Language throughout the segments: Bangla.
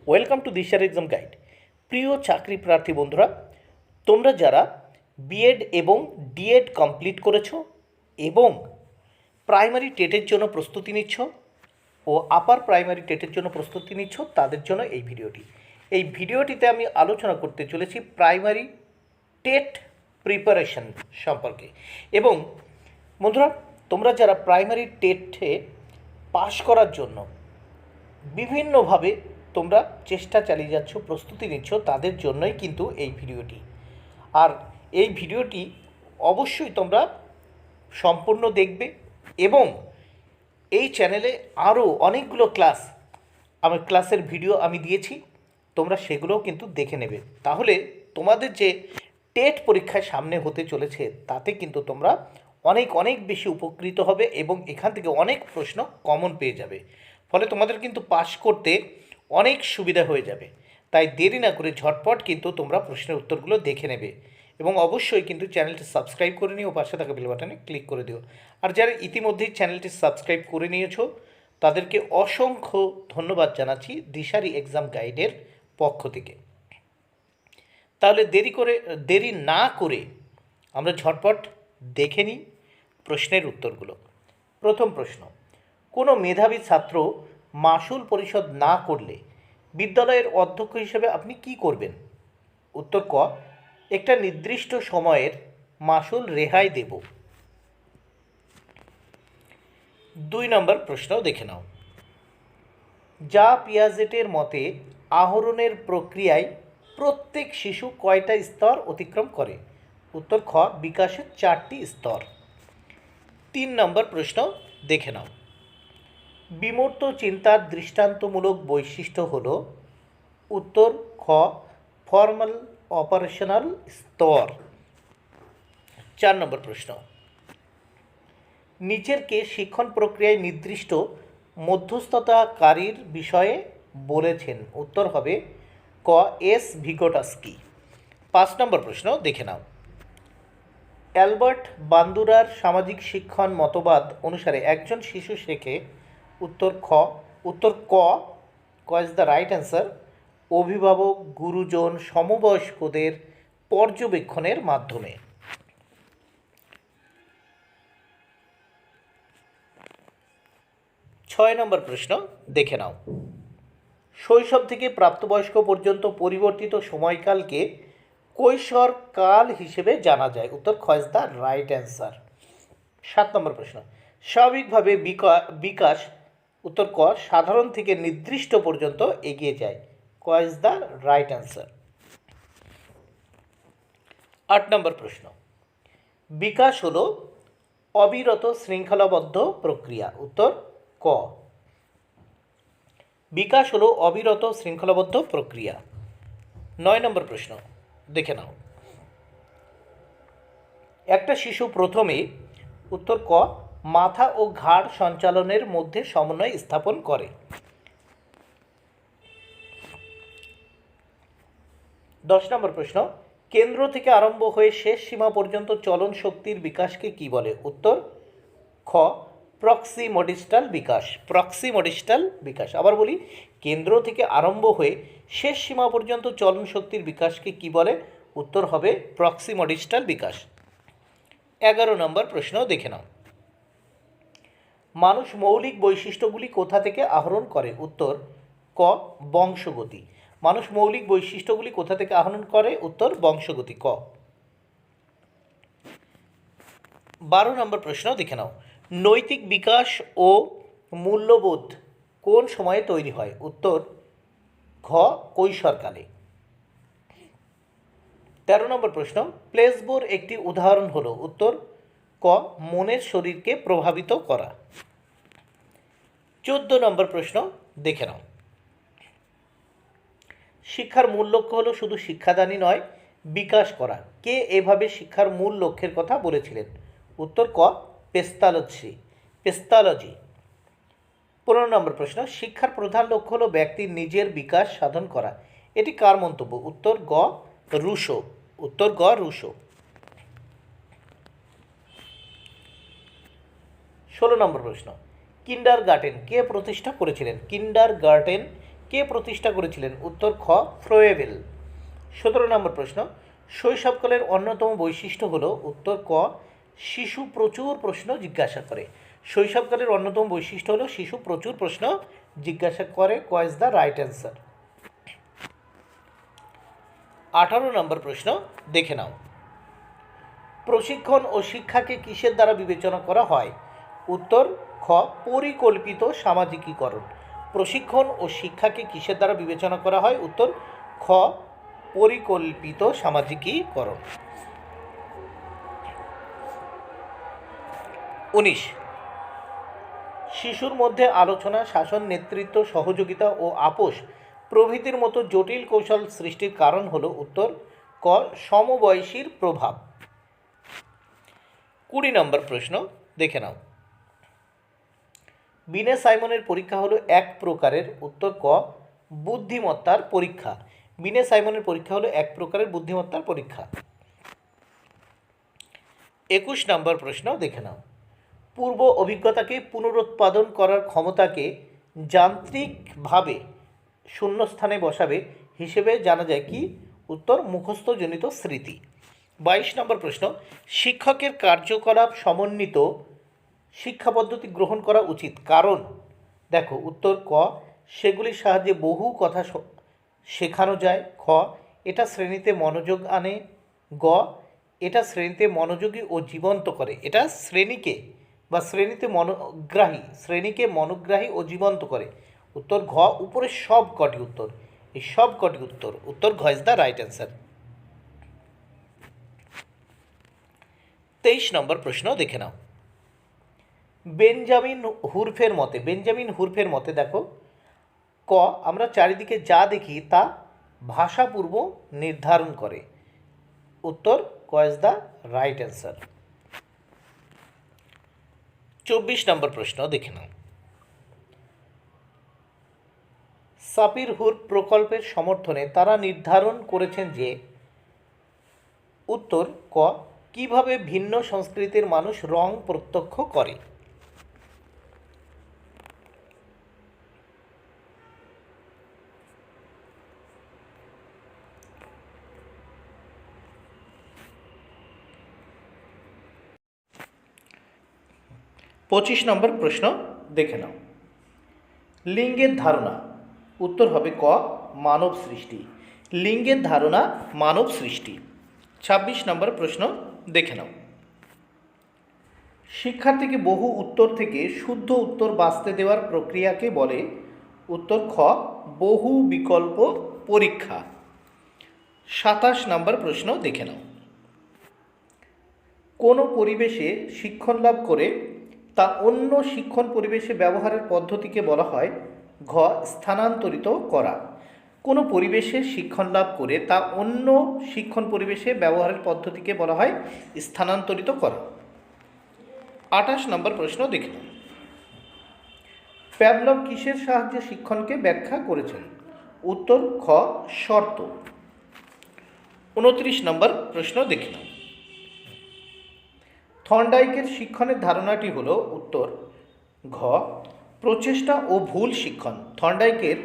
ওয়েলকাম টু দিশার এক্সাম গাইড। প্রিয় চাকরি প্রার্থী বন্ধুরা, তোমরা যারা বিএড এবং ডিএড কমপ্লিট করেছো এবং প্রাইমারি টেটের জন্য প্রস্তুতি নিচ্ছ ও আপার প্রাইমারি টেটের জন্য প্রস্তুতি নিচ্ছ, তাদের জন্য এই ভিডিওটি। এই ভিডিওটিতে আমি আলোচনা করতে চলেছি প্রাইমারি টেট প্রিপারেশন সম্পর্কে। এবং বন্ধুরা, তোমরা যারা প্রাইমারি টেটে পাশ করার জন্য বিভিন্নভাবে তোমরা চেষ্টা চালিয়ে যাচ্ছ, প্রস্তুতি নিচ্ছ, তাদের জন্যই কিন্তু এই ভিডিওটি। আর এই ভিডিওটি অবশ্যই তোমরা সম্পূর্ণ দেখবে এবং এই চ্যানেলে আরও অনেকগুলো ক্লাসের ভিডিও আমি দিয়েছি, তোমরা সেগুলোও কিন্তু দেখে নেবে। তাহলে তোমাদের যে টেট পরীক্ষায় সামনে হতে চলেছে তাতে কিন্তু তোমরা অনেক অনেক বেশি উপকৃত হবে এবং এখান থেকে অনেক প্রশ্ন কমন পেয়ে যাবে। ফলে তোমাদের কিন্তু পাস করতে অনেক সুবিধা হয়ে যাবে। তাই দেরি না করে ঝটপট কিন্তু তোমরা প্রশ্নের উত্তরগুলো দেখে নেবে এবং অবশ্যই কিন্তু চ্যানেলটি সাবস্ক্রাইব করে নিও, পাশে থাকা বেল বাটনে ক্লিক করে দিও। আর যারা ইতিমধ্যেই চ্যানেলটি সাবস্ক্রাইব করে নিয়েছো তাদেরকে অসংখ্য ধন্যবাদ জানাচ্ছি দিশারি এক্সাম গাইডের পক্ষ থেকে। তাহলে দেরি না করে আমরা ঝটপট দেখে নিই প্রশ্নের উত্তরগুলো। প্রথম প্রশ্ন, কোনো মেধাবী ছাত্র মাসুল পরিশোধ না করলে বিদ্যালয়ের অধ্যক্ষ হিসেবে আপনি কি করবেন? উত্তর ক, একটা নির্দিষ্ট সময়ের মাসুল রেহাই দেব। 2 নম্বর প্রশ্ন দেখে নাও। যা পিয়াজেটের মতে আহরণের প্রক্রিয়ায় প্রত্যেক শিশু কয়টা স্তর অতিক্রম করে? উত্তর খ, বিকাশের 4টি স্তর। 3 নম্বর প্রশ্ন দেখে নাও। বিমূর্ত চিন্তার দৃষ্টান্তমূলক বৈশিষ্ট্য হল? উত্তর খ, ফর্মাল অপারেশনাল স্তর। 4 নম্বর প্রশ্ন, নিচেরকে শিক্ষণ প্রক্রিয়ায় নির্দিষ্ট মধ্যস্থতাকারীর বিষয়ে বলেছেন? উত্তর হবে ক, এস ভিগোটাস্কি। 5 নম্বর প্রশ্ন দেখে নাও। অ্যালবার্ট বান্দুরার সামাজিক শিক্ষণ মতবাদ অনুসারে একজন শিশু শেখে? উত্তর ক ইজ দ্য রাইট অ্যান্সার, অভিভাবক, গুরুজন, সমবয়স্কদের পর্যবেক্ষণের মাধ্যমে। 6 নম্বর প্রশ্ন দেখে নাও। শৈশব থেকে প্রাপ্তবয়স্ক পর্যন্ত পরিবর্তিত সময়কালকে কৈশোর কাল হিসেবে জানা যায়? উত্তর খ ইজ দ্য রাইট অ্যান্সার। 7 নম্বর প্রশ্ন, স্বাভাবিকভাবে বিকাশ? উত্তর ক, সাধারণ থেকে নির্দিষ্ট পর্যন্ত এগিয়ে যায়। ক ইজ দ্য রাইট অ্যান্সার। 8 নম্বর প্রশ্ন, বিকাশ হলো অবিরত শৃঙ্খলাবদ্ধ প্রক্রিয়া? উত্তর ক, বিকাশ হলো অবিরত শৃঙ্খলাবদ্ধ প্রক্রিয়া। 9 নম্বর প্রশ্ন দেখে নাও। একটা শিশু প্রথমে? উত্তর ক, মাথা ও ঘাড় সঞ্চালনের মধ্যে সমন্বয় স্থাপন করে। 10 নম্বর প্রশ্ন, কেন্দ্র থেকে আরম্ভ হয়ে শেষ সীমা পর্যন্ত চলন শক্তির বিকাশকে কি বলে? উত্তর খ, প্রক্সিমোডিস্টাল বিকাশ। প্রক্সিমোডিস্টাল বিকাশ। আবার বলি, কেন্দ্র থেকে আরম্ভ হয়ে শেষ সীমা পর্যন্ত চলন শক্তির বিকাশকে কি বলে? উত্তর হবে প্রক্সিমোডিস্টাল বিকাশ। 11 নম্বর প্রশ্ন দেখে নাও। মানুষ মৌলিক বৈশিষ্ট্যগুলি কোথা থেকে আহরণ করে? উত্তর ক, বংশগতি। মানুষ মৌলিক বৈশিষ্ট্যগুলি কোথা থেকে আহরণ করে? উত্তর বংশগতি, ক। 12 নম্বর প্রশ্ন দেখে নাও। নৈতিক বিকাশ ও মূল্যবোধ কোন সময়ে তৈরি হয়? উত্তর ঘ, কৈশোরকালে। 13 নম্বর প্রশ্ন, প্লেসবোর একটি উদাহরণ হলো? উত্তর ক, মনের শরীরকে প্রভাবিত করা। 14 নম্বর প্রশ্ন দেখে নাও। শিক্ষার মূল লক্ষ্য হলো শুধু শিক্ষাদানই নয়, বিকাশ করা। কে এভাবে শিক্ষার মূল লক্ষ্যের কথা বলেছিলেন? উত্তর ক, পেস্তালজি। 15 নম্বর প্রশ্ন, শিক্ষার প্রধান লক্ষ্য হলো ব্যক্তির নিজের বিকাশ সাধন করা। এটি কার মন্তব্য? উত্তর গ, রুশো। 16 নম্বর প্রশ্ন, কিন্ডারগার্টেন কে প্রতিষ্ঠা করেছিলেন? কে প্রতিষ্ঠা করেছিলেন? উত্তর খ ফ্রোয়েবেল। 17 নম্বর প্রশ্ন, শৈশবকালের অন্যতম বৈশিষ্ট্য হলো? উত্তর ক শিশু প্রচুর প্রশ্ন জিজ্ঞাসা করে। শৈশবকালের অন্যতম বৈশিষ্ট্য হলো শিশু প্রচুর প্রশ্ন জিজ্ঞাসা করে। ক ইজ দ্য রাইট অ্যান্সার। 18 নম্বর প্রশ্ন দেখে নাও। প্রশিক্ষণ ও শিক্ষাকে কিসের দ্বারা বিবেচনা করা হয়? উত্তর খ পরিকল্পিত সামাজিকীকরণ। প্রশিক্ষণ ও শিক্ষাকে কিসের দ্বারা বিবেচনা করা হয়? উত্তর খ পরিকল্পিত সামাজিকীকরণ। 19, শিশুর মধ্যে আলোচনা, শাসন, নেতৃত্ব, সহযোগিতা ও আপোষ প্রভৃতির মতো জটিল কৌশল সৃষ্টির কারণ হলো? উত্তর ক সমবয়সীর প্রভাব। 20 নম্বর প্রশ্ন দেখে নাও। বিনে সাইমনের পরীক্ষা হলো এক প্রকারের? উত্তর ক বুদ্ধিমত্তার পরীক্ষা। বিনে সাইমনের পরীক্ষা হলো এক প্রকারের বুদ্ধিমত্তার পরীক্ষা। 21 নম্বর প্রশ্ন দেখে নাও। পূর্ব অভিজ্ঞতাকে পুনরুৎপাদন করার ক্ষমতাকে যান্ত্রিকভাবে শূন্যস্থানে বসাবে হিসেবে জানা যায় কি? উত্তর মুখস্থজনিত স্মৃতি। 22 নম্বর প্রশ্ন, শিক্ষকের কার্যকলাপ সমন্বিত শিক্ষা পদ্ধতি গ্রহণ করা উচিত কারণ? দেখো, উত্তর ক সেগুলির সাহায্যে বহু কথা শেখানো যায়। খ এটা শ্রেণীতে মনোযোগ আনে। গ এটা শ্রেণীতে মনোযোগী ও জীবন্ত করে। এটা শ্রেণীকে বা শ্রেণীকে মনোগ্রাহী ও জীবন্ত করে। উত্তর ঘ উপরের সব কটি উত্তর। এই সব কটি উত্তর। উত্তর ঘ ইজ দ্য রাইট অ্যান্সার। 23 নম্বর প্রশ্ন দেখে নাও। বেঞ্জামিন হুরফের মতে দেখো, ক আমরা চারিদিকে যা দেখি তা ভাষাপূর্ব নির্ধারণ করে। উত্তর ক ইজ দ্য রাইট অ্যান্সার। 24 নম্বর প্রশ্ন দেখে নাও। সাপির-হুর প্রকল্পের সমর্থনে তারা নির্ধারণ করেছেন যে? উত্তর ক কিভাবে ভিন্ন সংস্কৃতির মানুষ রং প্রত্যক্ষ করে। 25 নম্বর প্রশ্ন দেখে নাও। লিঙ্গের ধারণা? উত্তর হবে ক মানব সৃষ্টি। লিঙ্গের ধারণা মানব সৃষ্টি। 26 নম্বর প্রশ্ন দেখে নাও। শিক্ষার্থীকে বহু উত্তর থেকে শুদ্ধ উত্তর বাছতে দেওয়ার প্রক্রিয়াকে বলে? উত্তর খ বহু বিকল্প পরীক্ষা। 27 নম্বর প্রশ্ন দেখে নাও। কোনো পরিবেশে শিক্ষণ লাভ করে তা অন্য শিক্ষণ পরিবেশে ব্যবহারের পদ্ধতিকে বলা হয়? ঘ স্থানান্তরিত করা। কোনো পরিবেশে শিক্ষণ লাভ করে তা অন্য শিক্ষণ পরিবেশে ব্যবহারের পদ্ধতিকে বলা হয় স্থানান্তরিত করা। 28 নম্বর প্রশ্ন দেখে নাও। প্যাভলভ কিসের সাহায্যে শিক্ষণকে ব্যাখ্যা করেছেন? উত্তর খ শর্ত। 29 নম্বর প্রশ্ন দেখে নাও। থর্নডাইকের শিক্ষণের ধারণাটি হল? উত্তর ঘ প্রচেষ্টা ও ভুল শিক্ষণ। থর্নডাইকের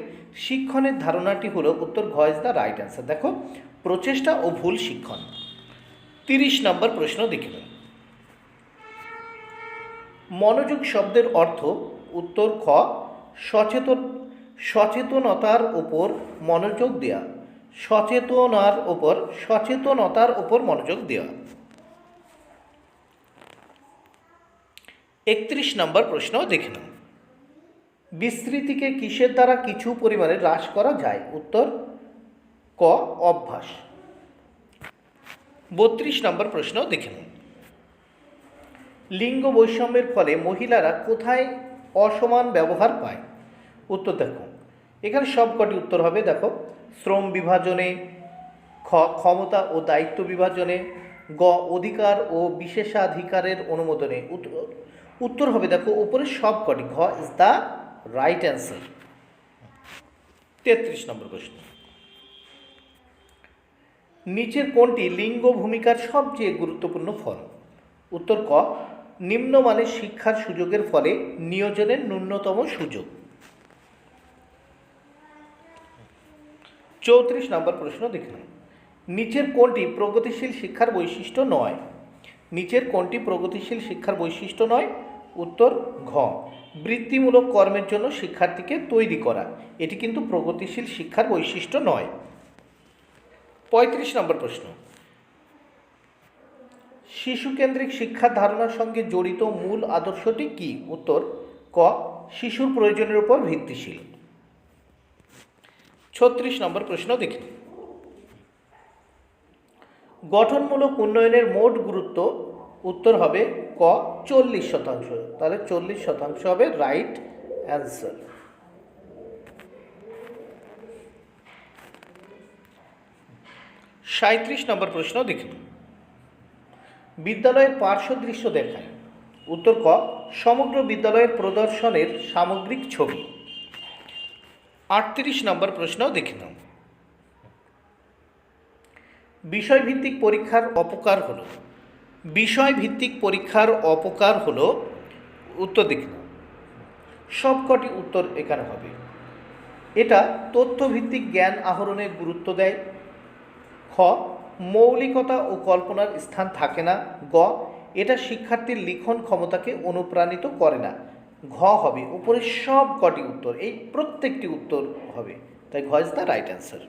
শিক্ষণের ধারণাটি হল? উত্তর ঘ ইজ দ্য রাইট অ্যান্সার। দেখো, প্রচেষ্টা ও ভুল শিক্ষণ। 30 নম্বর প্রশ্ন দেখে নাও। মনোযোগ শব্দের অর্থ? উত্তর খ সচেতনতার ওপর মনোযোগ দেওয়া। সচেতনতার ওপর মনোযোগ দেওয়া। 31 নম্বর প্রশ্ন দেখে নাও। বিস্মৃতিকে কিসের দ্বারা কিছু পরিমাণে হ্রাস করা যায়? উত্তর ক অভ্যাস। 32 নম্বর প্রশ্ন দেখে নাও। লিঙ্গ বৈষম্যের ফলে মহিলারা কোথায় অসমান ব্যবহার পায়? উত্তর দেখো, এখানে সবকটি উত্তর হবে। দেখো, শ্রম বিভাজনে, খ ক্ষমতা ও দায়িত্ব বিভাজনে, গ অধিকার ও বিশেষাধিকারের অনুমোদনে। উত্তর হবে দেখো উপরের সবকটি। ঘ ইজ দ্য রাইট অ্যান্সার। 33 নম্বর প্রশ্ন। নিচের কোনটি লিঙ্গ ভূমিকার সবচেয়ে গুরুত্বপূর্ণ ফল? উত্তর ক নিম্নমানের শিক্ষার সুযোগের ফলে নিয়োজনের ন্যূনতম সুযোগ। 34 নম্বর প্রশ্ন দেখে নিন। নিচের কোনটি প্রগতিশীল শিক্ষার বৈশিষ্ট্য নয়? নিচের কোনটি প্রগতিশীল শিক্ষার বৈশিষ্ট্য নয়? উত্তর ঘ, বৃত্তিমূলক কর্মের জন্য শিক্ষার্থীকে তৈরি করা। এটি কিন্তু প্রগতিশীল শিক্ষার বৈশিষ্ট্য নয়। 35 নম্বর প্রশ্ন, শিশুকেন্দ্রিক শিক্ষার ধারণার সঙ্গে জড়িত মূল আদর্শটি কি? উত্তর ক, শিশুর প্রয়োজনের উপর ভিত্তিশীল। 36 নম্বর প্রশ্ন দেখুন, গঠনমূলক উন্নয়নের মোট গুরুত্ব। উত্তর হবে ক, 40%। তাহলে 40% হবে রাইট অ্যান্সার। 37 নম্বর প্রশ্ন দেখুন, বিদ্যালয়ের পার্শ্বদৃশ্য দেখায়। উত্তর ক, সমগ্র বিদ্যালয়ের প্রদর্শনের সামগ্রিক ছবি। 38 নম্বর প্রশ্ন দেখে নাও, বিষয়ভিত্তিক পরীক্ষার অপকার হলো। বিষয়ভিত্তিক পরীক্ষার অপকার হলো, উত্তর দেখে নাও। সবকটি উত্তর এখানে হবে। এটা তথ্যভিত্তিক জ্ঞান আহরণে গুরুত্ব দেয়। খ, মৌলিকতা ও কল্পনার স্থান থাকে না। গ, এটা শিক্ষার্থীর লিখন ক্ষমতাকে অনুপ্রাণিত করে না। ঘ হবে উপরের সব কটি উত্তর, এই প্রত্যেকটি উত্তর হবে, তাই ঘ ইজ দ্য রাইট অ্যান্সার।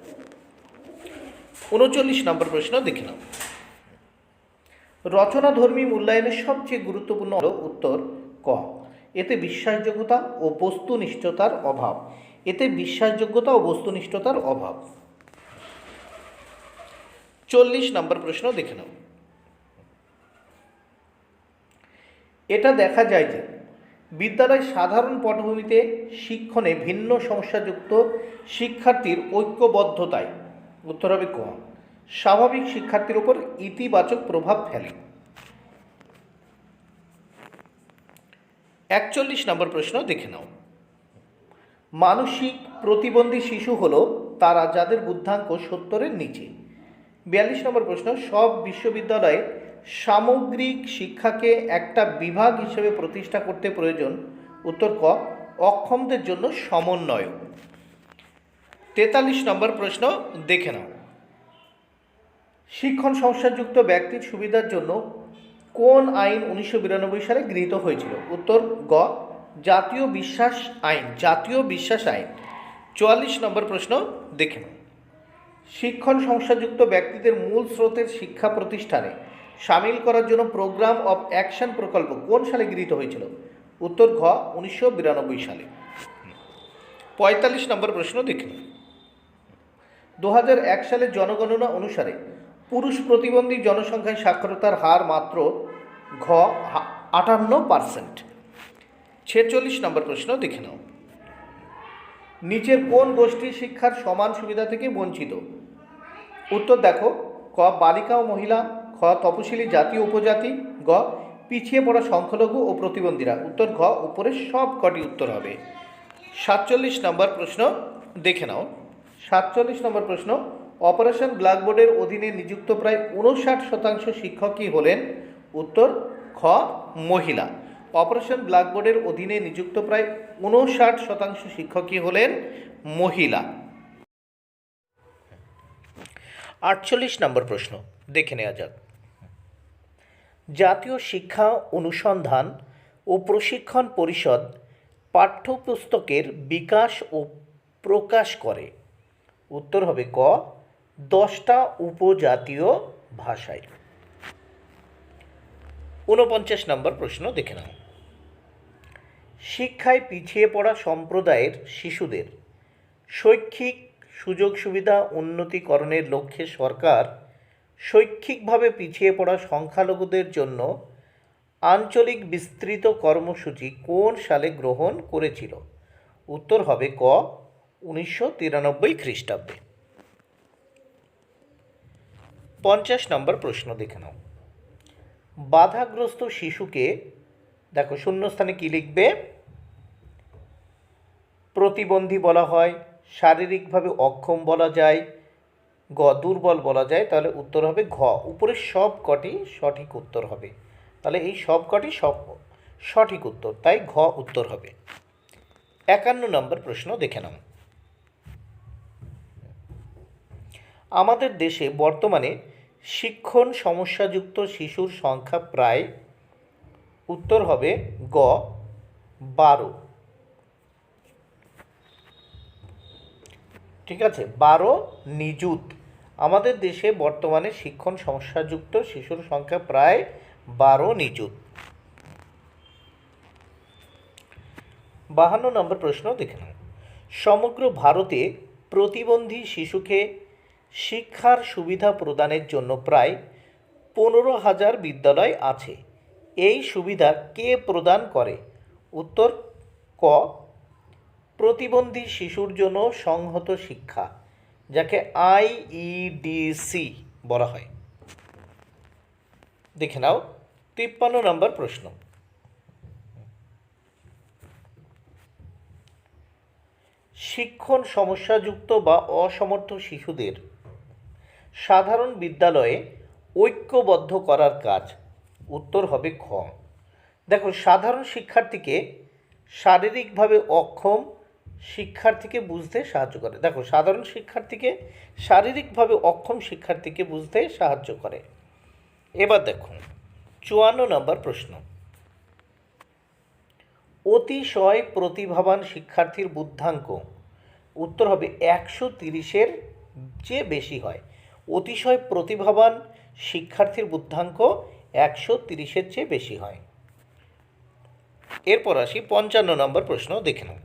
39 নম্বর প্রশ্ন দেখে নাও, রচনাধর্মী মূল্যায়নের সবচেয়ে গুরুত্বপূর্ণ হল। উত্তর ক, এতে বিশ্বাসযোগ্যতা ও বস্তুনিষ্ঠতার অভাব। এতে বিশ্বাসযোগ্যতা ও বস্তুনিষ্ঠতার অভাব। 40 নম্বর প্রশ্ন দেখে নাও, এটা দেখা যায় যে বিদ্যালয় সাধারণ পটভূমিতে শিক্ষণে ভিন্ন সমস্যাযুক্ত শিক্ষার্থীর ঐক্যবদ্ধতায়। উত্তর হবে ক, স্বাভাবিক শিক্ষার্থীর উপর ইতিবাচক প্রভাব ফেলে। 41 নম্বর প্রশ্ন দেখে নাও, মানসিক প্রতিবন্ধী শিশু হলো তারা যাদের বুদ্ধাঙ্ক 70-এর নিচে। 42 নম্বর প্রশ্ন, সব বিশ্ববিদ্যালয়ে সামগ্রিক শিক্ষাকে একটা বিভাগ হিসেবে প্রতিষ্ঠা করতে প্রয়োজন। উত্তর ক, অক্ষমদের জন্য সমন্বয়। 43 নম্বর প্রশ্ন দেখে নাও, শিক্ষণ সমস্যাযুক্ত ব্যক্তির সুবিধার জন্য কোন আইন 1992 সালে গৃহীত হয়েছিল? উত্তর গ, জাতীয় বিশ্বাস আইন। জাতীয় বিশ্বাস আইন। 44 নম্বর প্রশ্ন দেখে নাও, শিক্ষণ সমস্যাযুক্ত ব্যক্তিদের মূল স্রোতের শিক্ষা প্রতিষ্ঠানে সামিল করার জন্য প্রোগ্রাম অফ অ্যাকশন প্রকল্প কোন সালে গৃহীত হয়েছিল? উত্তর ঘ, 1992 সালে। 45 নম্বর প্রশ্ন দেখে নাও, 2001 সালের জনগণনা অনুসারে পুরুষ প্রতিবন্ধী জনসংখ্যায় সাক্ষরতার হার মাত্র ঘ, 58%। 46 নম্বর প্রশ্ন দেখে নাও, নিচের কোন গোষ্ঠী শিক্ষার সমান সুবিধা থেকে বঞ্চিত? উত্তর দেখো, ক, বালিকা ও মহিলা। খ, তপশিলি জাতি ও উপজাতি। গ, পিছিয়ে পড়া সংখ্যালঘু ও প্রতিবন্ধীরা। উত্তর ঘ, উপরের সব কটি উত্তর হবে। 47 নম্বর প্রশ্ন দেখে নাও, 47 নম্বর প্রশ্ন, অপারেশন ব্ল্যাকবোর্ডের অধীনে নিযুক্ত প্রায় 59% শিক্ষকই হলেন। উত্তর খ, মহিলা। অপারেশন ব্ল্যাকবোর্ডের অধীনে নিযুক্ত প্রায় 59% শিক্ষকই হলেন মহিলা। 48 নম্বর প্রশ্ন দেখে নেওয়া যাক, জাতীয় শিক্ষা অনুসন্ধান ও প্রশিক্ষণ পরিষদ পাঠ্যপুস্তকের বিকাশ ও প্রকাশ করে। উত্তর হবে ক, 10টা উপজাতীয় ভাষায়। 49 নম্বর প্রশ্ন দেখে নাও, শিক্ষায় পিছিয়ে পড়া সম্প্রদায়ের শিশুদের শৈক্ষিক সুযোগ সুবিধা উন্নতিকরণের লক্ষ্যে সরকার শৈক্ষিকভাবে পিছিয়ে পড়া সংখ্যালঘুদের জন্য আঞ্চলিক বিস্তৃত কর্মসূচি কোন সালে গ্রহণ করেছিল? উত্তর হবে ক, 1993 খ্রিস্টাব্দে। 50 নম্বর প্রশ্ন দেখে নাও, বাধাগ্রস্ত শিশুকে, দেখো শূন্যস্থানে কি লিখবে? প্রতিবন্ধী বলা হয়, শারীরিকভাবে অক্ষম বলা যায়, গ, দুর্বল বলা যায়। তাহলে উত্তর হবে ঘ, উপরের সব কটি সঠিক উত্তর হবে। তাহলে এই সব কটি সঠিক উত্তর, তাই ঘ উত্তর হবে। 51 নম্বর প্রশ্ন দেখে নাও, আমাদের দেশে বর্তমানে শিক্ষণ সমস্যাযুক্ত শিশুর সংখ্যা প্রায়, উত্তর হবে গ 12। ঠিক আছে, 12 নিযুত। আমাদের দেশে বর্তমানে শিক্ষণ সমস্যাযুক্ত শিশুর সংখ্যা প্রায় 12 নিযুত। 52 নম্বর প্রশ্ন দেখে নাও। সমগ্র ভারতে প্রতিবন্ধী শিশুকে শিক্ষার সুবিধা প্রদানের জন্য প্রায় 15,000 বিদ্যালয় আছে। এই সুবিধা কে প্রদান করে? উত্তর ক প্রতিবন্ধী শিশুর জন্য সংহত শিক্ষা, যাকে আইইডিসি বলা হয়। দেখে নাও 53 নম্বর প্রশ্ন। শিক্ষণ সমস্যাযুক্ত বা অসমর্থ শিশুদের সাধারণ বিদ্যালয়ে ঐক্যবদ্ধ করার কাজ, উত্তর হবে খ। দেখো, সাধারণ শিক্ষার্থীকে শারীরিকভাবে অক্ষম শিক্ষার্থীকে বুঝতে সাহায্য করে। দেখো, সাধারণ শিক্ষার্থীকে শারীরিকভাবে অক্ষম শিক্ষার্থীকে বুঝতে সাহায্য করে। এবার দেখুন 54 নম্বর প্রশ্ন। অতিশয় প্রতিভাবান শিক্ষার্থীর বুদ্ধাঙ্ক, উত্তর হবে 130-এর চেয়ে বেশি হয়। অতিশয় প্রতিভাবান শিক্ষার্থীর বুদ্ধাঙ্ক 130-এর চেয়ে বেশি হয়। এরপর আসি 55 নম্বর প্রশ্ন, দেখে নাও।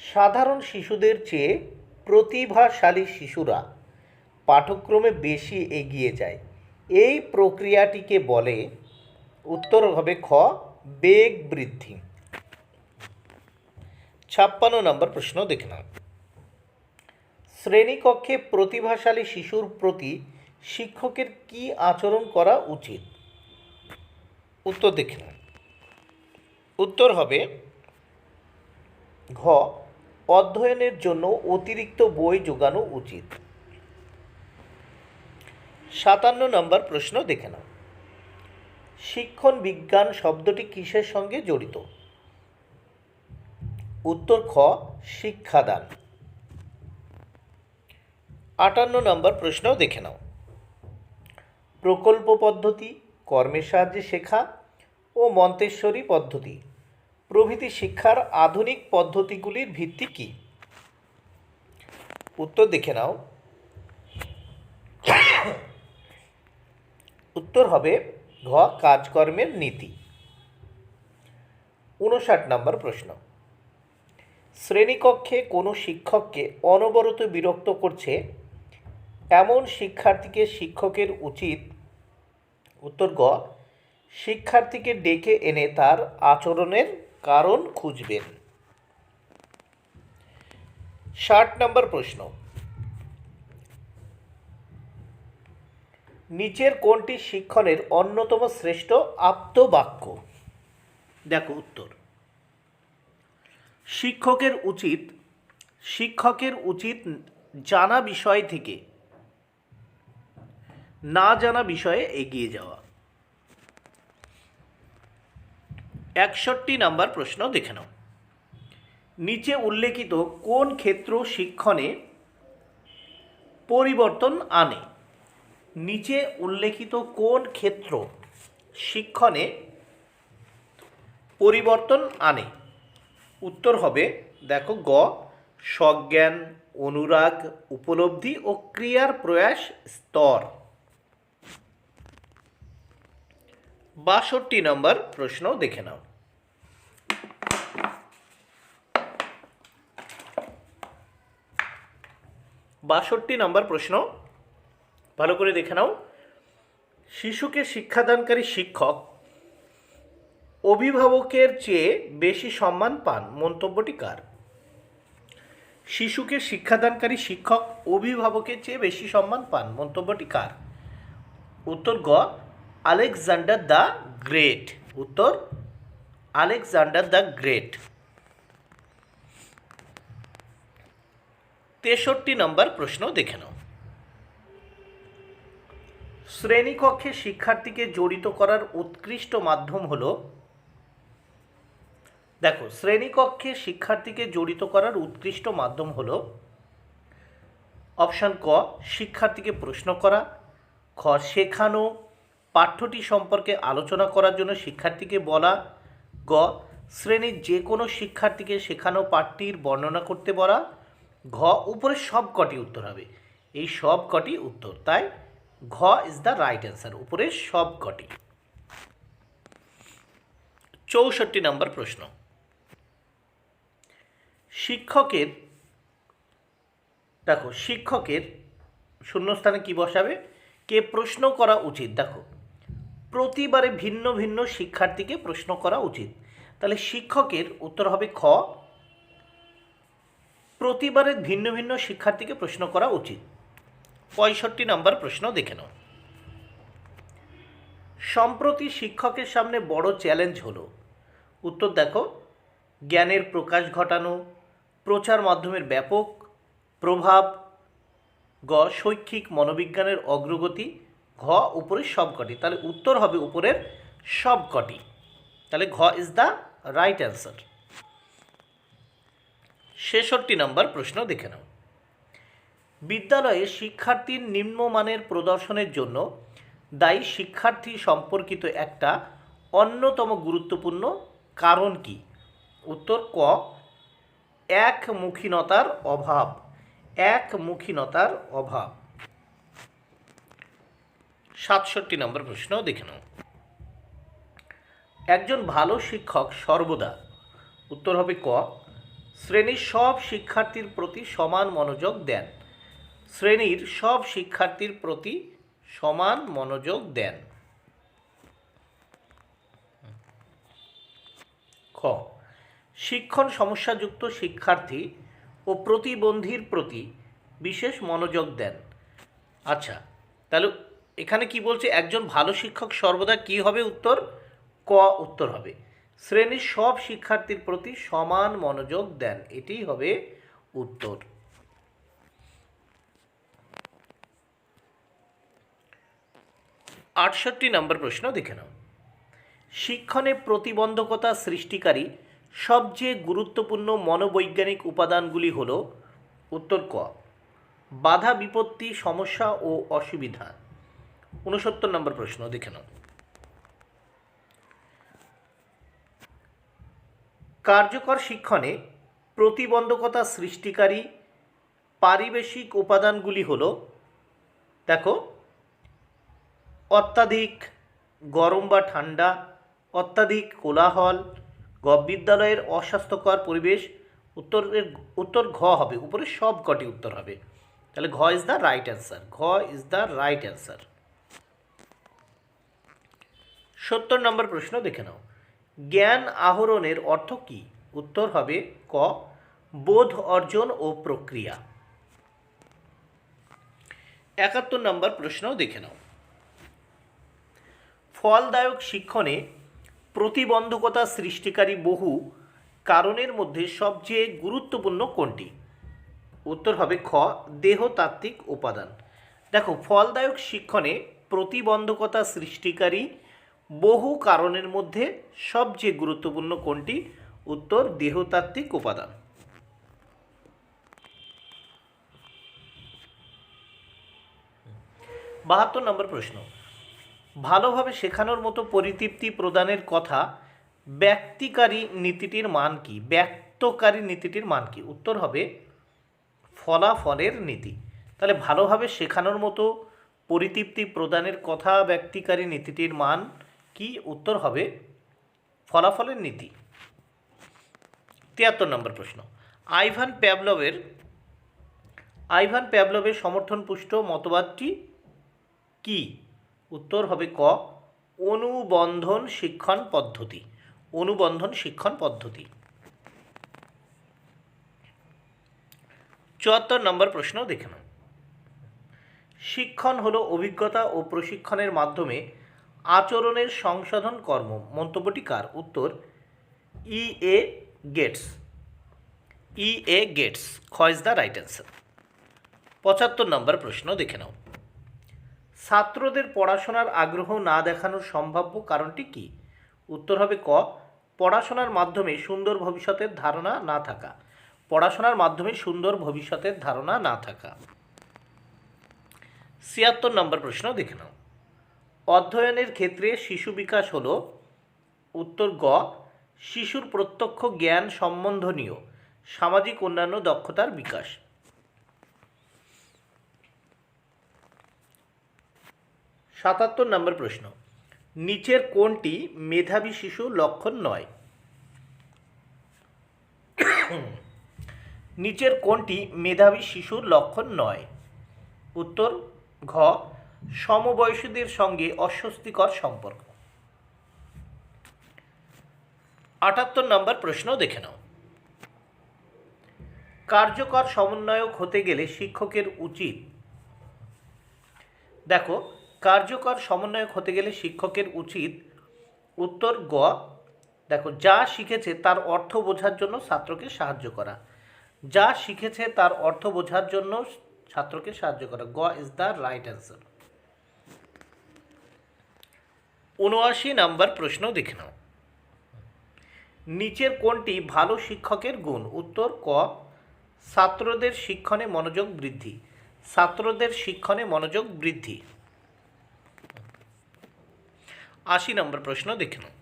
সাধারণ শিশুদের চেয়ে প্রতিভাশালী শিশুরা পাঠক্রমে বেশি এগিয়ে যায়। এই প্রক্রিয়াটিকে বলে, উত্তর হবে খ বেগ বৃদ্ধি। 56 নম্বর প্রশ্ন দেখে নাও। শ্রেণীকক্ষে প্রতিভাশালী শিশুর প্রতি শিক্ষকের কি আচরণ করা উচিত? উত্তর দেখে নাও। উত্তর হবে ঘ অধ্যয়নের জন্য অতিরিক্ত বই যোগানো উচিত। 57 নম্বর প্রশ্ন দেখে নাও। শিক্ষণ বিজ্ঞান শব্দটি কিসের সঙ্গে জড়িত? উত্তর খ শিক্ষাদান। 58 নম্বর প্রশ্ন দেখে নাও। প্রকল্প পদ্ধতি, কর্মের সাহায্যে শেখা ও মন্তেশ্বরী পদ্ধতি প্রভৃতি শিক্ষার আধুনিক পদ্ধতিগুলির ভিত্তি কী? উত্তর দেখে নাও। উত্তর হবে ঘ কাজকর্মের নীতি। 59 নম্বর প্রশ্ন। শ্রেণীকক্ষে কোনো শিক্ষককে অনবরত বিরক্ত করছে এমন শিক্ষার্থীকে শিক্ষকের উচিত, উত্তর গ শিক্ষার্থীকে ডেকে এনে তার আচরণের কারণ খুঁজবেন। 60 নম্বর প্রশ্ন। নিচের কোনটি শিক্ষণের অন্যতম শ্রেষ্ঠ আপ্তবাক্য? দেখো উত্তর। শিক্ষকের উচিত জানা বিষয় থেকে না জানা বিষয়ে এগিয়ে যাওয়া। 61 নম্বর প্রশ্ন দেখে নাও। নিচে উল্লেখিত কোন ক্ষেত্র শিক্ষণে পরিবর্তন আনে? নিচে উল্লেখিত কোন ক্ষেত্র শিক্ষণে পরিবর্তন আনে? উত্তর হবে দেখো গ সজ্ঞান, অনুরাগ, উপলব্ধি ও ক্রিয়ার প্রয়াস স্তর। 62 নম্বর প্রশ্ন দেখে নাও। বাষট্টি নম্বর প্রশ্ন ভালো করে দেখে নাও। শিশুকে শিক্ষাদানকারী শিক্ষক অভিভাবকের চেয়ে বেশি সম্মান পান, মন্তব্যটি কার? শিশুকে শিক্ষাদানকারী শিক্ষক অভিভাবকের চেয়ে বেশি সম্মান পান, মন্তব্যটি কার? উত্তর গ আলেকজান্ডার দ্য গ্রেট। উত্তর আলেকজান্ডার দ্য গ্রেট। 63 নম্বর প্রশ্ন দেখে নাও। শ্রেণীকক্ষে শিক্ষার্থীকে জড়িত করার উৎকৃষ্ট মাধ্যম হলো, দেখো শ্রেণীকক্ষে শিক্ষার্থীকে জড়িত করার উৎকৃষ্ট মাধ্যম হলো অপশান ক শিক্ষার্থীকে প্রশ্ন করা, খ শেখানো পাঠ্যটি সম্পর্কে আলোচনা করার জন্য শিক্ষার্থীকে বলা, গ শ্রেণীর যে কোনো শিক্ষার্থীকে শেখানো পাঠটির বর্ণনা করতে বলা, ঘ উপরের সব কটি উত্তর হবে। এই সব কটি উত্তর, তাই ঘ ইজ দ্য রাইট অ্যান্সার, উপরের সব কটি। 64 নম্বর প্রশ্ন, শিক্ষকের দেখো শিক্ষকের শূন্যস্থানে কি বসাবে, কে প্রশ্ন করা উচিত। দেখো প্রতিবারে ভিন্ন ভিন্ন শিক্ষার্থীকে প্রশ্ন করা উচিত, তাহলে শিক্ষকের উত্তর হবে খ প্রতিবারে ভিন্ন ভিন্ন শিক্ষার্থীকে প্রশ্ন করা উচিত। 65 নম্বর প্রশ্ন দেখে নাও, সম্প্রতি শিক্ষকের সামনে বড় চ্যালেঞ্জ হলো। উত্তর দেখো জ্ঞানের প্রকাশ ঘটানো, প্রচার মাধ্যমের ব্যাপক প্রভাব, গ শৈক্ষিক মনোবিজ্ঞানের অগ্রগতি, ঘ উপরের সবকটি। তাহলে উত্তর হবে উপরের সবকটি, তাহলে ঘ ইজ দ্য রাইট অ্যান্সার। 66 নম্বর প্রশ্ন দেখে নাও, বিদ্যালয়ে শিক্ষার্থীর নিম্নমানের প্রদর্শনের জন্য দায়ী শিক্ষার্থী সম্পর্কিত একটা অন্যতম গুরুত্বপূর্ণ কারণ কি। উত্তর ক একমুখীনতার অভাব, একমুখীনতার অভাব। 67 নম্বর প্রশ্ন দেখে নাও, একজন ভালো শিক্ষক সর্বদা, উত্তর হবে ক শ্রেণীর সব শিক্ষার্থীর প্রতি সমান মনোযোগ দেন, শ্রেণীর সব শিক্ষার্থীর প্রতি সমান মনোযোগ দেন। খ শিক্ষণ সমস্যাযুক্ত শিক্ষার্থী ও প্রতিবন্ধীর প্রতি বিশেষ মনোযোগ দেন। আচ্ছা, তাহলে এখানে কি বলছে, একজন ভালো শিক্ষক সর্বদা কি হবে উত্তর, ক উত্তর হবে শ্রেণীর সব শিক্ষার্থীর প্রতি সমান মনোযোগ দেন, এটাই হবে উত্তর। 68 নম্বর প্রশ্ন দেখে নাও, শিক্ষণে প্রতিবন্ধকতা সৃষ্টিকারী সবচেয়ে গুরুত্বপূর্ণ মনোবৈজ্ঞানিক উপাদানগুলি হল। উত্তর ক বাধা বিপত্তি সমস্যা ও অসুবিধা। 69 নম্বর প্রশ্ন দেখে নাও, কার্যকর শিক্ষণে প্রতিবন্ধকতা সৃষ্টিকারী পারিবেশিক উপাদানগুলি হল। দেখো অত্যাধিক গরম বা ঠান্ডা, অত্যাধিক কোলাহল, বিদ্যালয়ের অস্বাস্থ্যকর পরিবেশ। উত্তর ঘ হবে, উপরে সব কটি উত্তর হবে, তাহলে ঘ ইজ দ্য রাইট অ্যান্সার, ঘ ইজ দ্য রাইট অ্যান্সার। 70 নম্বর প্রশ্ন দেখে নাও, জ্ঞান আহরণের অর্থ কী। উত্তর হবে ক বোধ অর্জন ও প্রক্রিয়া। 71 নম্বর প্রশ্ন দেখে নাও, ফলদায়ক শিক্ষণে প্রতিবন্ধকতা সৃষ্টিকারী বহু কারণের মধ্যে সবচেয়ে গুরুত্বপূর্ণ কোনটি। উত্তর হবে খ দেহতাত্ত্বিক উপাদান। দেখো ফলদায়ক শিক্ষণে প্রতিবন্ধকতা সৃষ্টিকারী বহু কারণের মধ্যে সবচেয়ে গুরুত্বপূর্ণ কোনটি। উত্তর দেহতাত্ত্বিক উপাদান। 72 নম্বর প্রশ্ন, ভালোভাবে শেখানোর মতো পরিতৃপ্তি প্রদানের কথা ব্যক্তিকারী নীতিটির মান কি। ব্যক্তকারী নীতিটির মান কি। উত্তর হবে ফলাফলের নীতি। তাহলে ভালোভাবে শেখানোর মতো পরিতৃপ্তি প্রদানের কথা ব্যক্তিকারী নীতিটির মান কি। উত্তর হবে ফলাফলের নীতি। 73 নম্বর প্রশ্ন, আইভান প্যাভলভের সমর্থনপুষ্ট মতবাদটি কি। উত্তর হবে ক অনুবন্ধন শিক্ষণ পদ্ধতি। অনুবন্ধন শিক্ষণ পদ্ধতি। 74 নম্বর প্রশ্ন দেখে নাও, শিক্ষণ হলো অভিজ্ঞতা ও প্রশিক্ষণের মাধ্যমে আচরণের সংশোধন কর্ম। মন্তব্যটি কার। উত্তর E.A. গেটস। E.A. গেটস, খ ইজ দ্য রাইট অ্যান্সার। 75 নম্বর প্রশ্ন দেখে নাও, ছাত্রদের পড়াশোনার আগ্রহ না দেখানোর সম্ভাব্য কারণটি কি। উত্তর হবে ক পড়াশোনার মাধ্যমে সুন্দর ভবিষ্যতের ধারণা না থাকা। পড়াশোনার মাধ্যমে সুন্দর ভবিষ্যতের ধারণা না থাকা। 76 নম্বর প্রশ্ন দেখে নাও। অধ্যয়নের ক্ষেত্রে শিশু বিকাশ হল উত্তর গ শিশুর প্রত্যক্ষ জ্ঞান সম্বন্ধনীয় সামাজিক অন্যান্য দক্ষতার বিকাশ। 77 নম্বর প্রশ্ন, নিচের কোনটি মেধাবী শিশু লক্ষণ নয়? নিচের কোনটি মেধাবী শিশুর লক্ষণ নয়? উত্তর ঘ সমবয়সীদের সঙ্গে অস্বস্তিকর সম্পর্ক। 78 নম্বর প্রশ্ন দেখে নাও। কার্যকর সমন্বয়ক হতে গেলে শিক্ষকের উচিত, দেখো কার্যকর সমন্বয়ক হতে গেলে শিক্ষকের উচিত উত্তর গ দেখো যা শিখেছে তার অর্থ বোঝার জন্য ছাত্রকে সাহায্য করা। যা শিখেছে তার অর্থ বোঝার জন্য ছাত্রকে সাহায্য করা। গ ইজ দ্য রাইট অ্যান্সার। 79 নম্বর প্রশ্ন দেখে নাও। নিচের কোনটি ভালো শিক্ষকের গুণ? উত্তর ক ছাত্রদের শিক্ষণে মনোযোগ বৃদ্ধি। ছাত্রদের শিক্ষণে মনোযোগ বৃদ্ধি। 80 নম্বর প্রশ্ন দেখে নাও।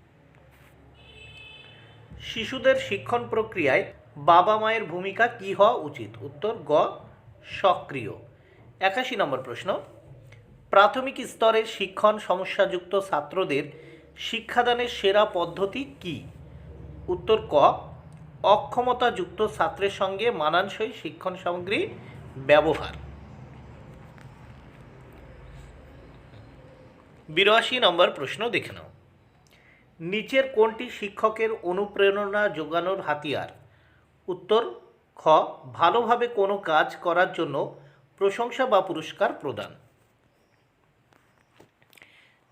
শিশুদের শিক্ষণ প্রক্রিয়ায় বাবা মায়ের ভূমিকা কী হওয়া উচিত? উত্তর গ সক্রিয়। 81 নম্বর প্রশ্ন, প্রাথমিক স্তরের শিক্ষণ সমস্যাযুক্ত ছাত্রদের শিক্ষাদানের সেরা পদ্ধতি কী? উত্তর ক অক্ষমতাযুক্ত ছাত্রের সঙ্গে মানানসই শিক্ষণ সামগ্রী ব্যবহার। 82 নম্বর প্রশ্ন দেখে নাও। নিচের কোনটি শিক্ষকের অনুপ্রেরণা যোগানোর হাতিয়ার? উত্তর খ ভালোভাবে কোনো কাজ করার জন্য প্রশংসা বা পুরস্কার প্রদান।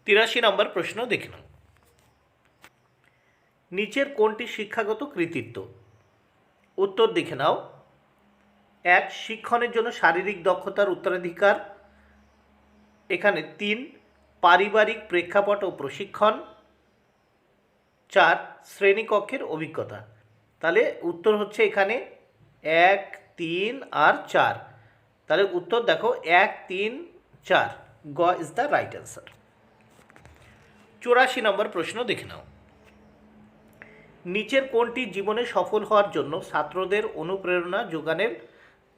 83 নম্বর প্রশ্ন দেখে নাও। নিচের কোনটি শিক্ষাগত কৃতিত্ব? উত্তর দেখে নাও। 1 শিক্ষণের জন্য শারীরিক দক্ষতার উত্তরাধিকার। এখানে 3 পারিবারিক প্রেক্ষাপট ও প্রশিক্ষণ। 4 শ্রেণীকক্ষের অভিজ্ঞতা। তাহলে উত্তর হচ্ছে এখানে 1, 3 আর 4। তাহলে উত্তর দেখো 1, 3, 4। গ ইজ দ্য রাইট অ্যান্সার। 84 নম্বর প্রশ্ন দেখে নাও। নিচের কোনটি জীবনে সফল হওয়ার জন্য ছাত্রদের অনুপ্রেরণা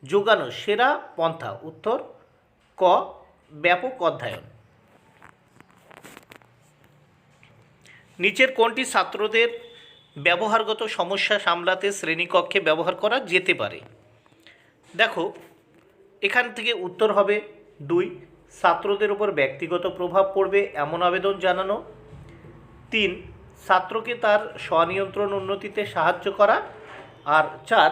যোগানোর সেরা পন্থা? উত্তর ক ব্যাপক অধ্যয়ন। নিচের কোনটি ছাত্রদের ব্যবহারগত সমস্যা সামলাতে শ্রেণীকক্ষে ব্যবহার করা যেতে পারে? দেখো এখান থেকে উত্তর হবে 2 ছাত্রদের উপর ব্যক্তিগত প্রভাব পড়বে এমন আবেদন জানানো। 3 ছাত্রকে তার স্বনিয়ন্ত্রণ উন্নতিতে সাহায্য করা। আর 4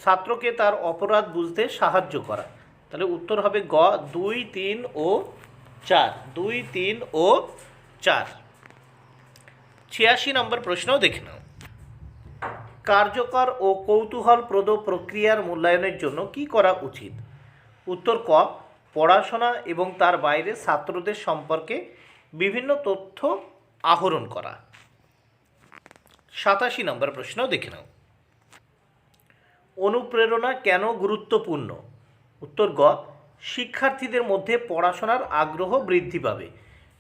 ছাত্রকে তার অপরাধ বুঝতে সাহায্য করা। তাহলে উত্তর হবে গ 2, 3 ও 4। 2, 3 ও 4। 86 নম্বর প্রশ্ন দেখে নাও। কার্যকর ও কৌতূহলপ্রদ প্রক্রিয়ার মূল্যায়নের জন্য কি করা উচিত? উত্তর ক পড়াশোনা এবং তার বাইরে ছাত্রদের সম্পর্কে বিভিন্ন তথ্য আহরণ করা। 87 নম্বর প্রশ্ন দেখে নাও। অনুপ্রেরণা কেন গুরুত্বপূর্ণ? উত্তর গ শিক্ষার্থীদের মধ্যে পড়াশোনার আগ্রহ বৃদ্ধি পাবে।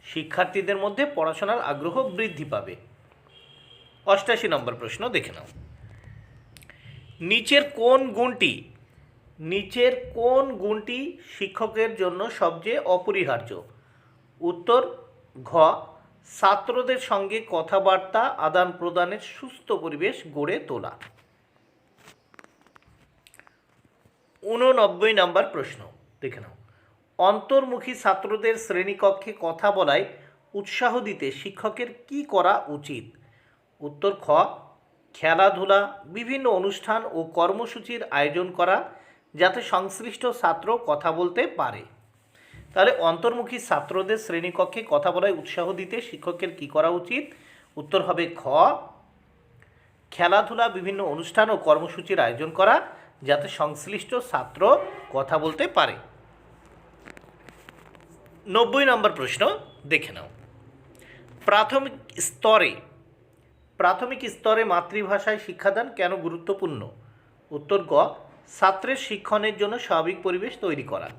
শিক্ষার্থীদের মধ্যে পড়াশোনার আগ্রহ বৃদ্ধি পাবে। 88 নম্বর প্রশ্ন দেখে নাও। নিচের কোন গুণটি শিক্ষকের জন্য সবচেয়ে অপরিহার্য? উত্তর ঘ ছাত্রদের সঙ্গে কথাবার্তা আদান প্রদানের সুস্থ পরিবেশ গড়ে তোলা। 89 নম্বর প্রশ্ন দেখে নাও। অন্তর্মুখী ছাত্রদের শ্রেণীকক্ষে কথা বলায় উৎসাহ দিতে শিক্ষকের কি করা উচিত? উত্তর খ খেলাধুলা, বিভিন্ন অনুষ্ঠান ও কর্মসূচির আয়োজন করা যাতে সংশ্লিষ্ট ছাত্র কথা বলতে পারে। তাহলে অন্তর্মুখী ছাত্রদের শ্রেণীকক্ষে কথা বলায় উৎসাহ দিতে শিক্ষকের কি করা উচিত? উত্তর হবে খ খেলাধুলা, বিভিন্ন অনুষ্ঠান ও কর্মসূচির আয়োজন করা যাতে সংশ্লিষ্ট ছাত্র কথা বলতে পারে। 90 নম্বর প্রশ্ন দেখে নাও। প্রাথমিক স্তরে মাতৃভাষায় শিক্ষাদান কেন গুরুত্বপূর্ণ? উত্তর গ ছাত্রের শিক্ষণের জন্য স্বাভাবিক পরিবেশ তৈরি করা।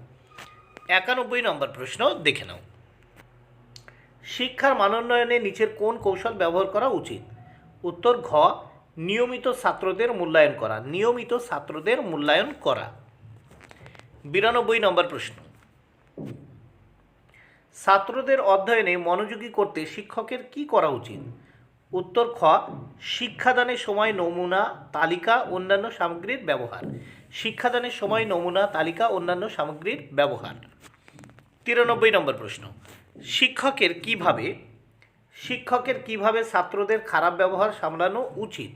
91 নম্বর প্রশ্ন দেখে নাও। শিক্ষার মানোন্নয়নে নিচের কোন কৌশল ব্যবহার করা উচিত? উত্তর ঘ, নিয়মিত ছাত্রদের মূল্যায়ন করা। নিয়মিত ছাত্রদের মূল্যায়ন করা। 92 নম্বর প্রশ্ন, ছাত্রদের অধ্যয়নে মনোযোগী করতে শিক্ষকের কি করা উচিত? উত্তর খ, শিক্ষাদানের সময় নমুনা তালিকা অন্যান্য সামগ্রীর ব্যবহার। শিক্ষাদানের সময় নমুনা তালিকা অন্যান্য সামগ্রীর ব্যবহার। 93 নম্বর প্রশ্ন, শিক্ষকের কিভাবে ছাত্রদের খারাপ ব্যবহার সামলানো উচিত?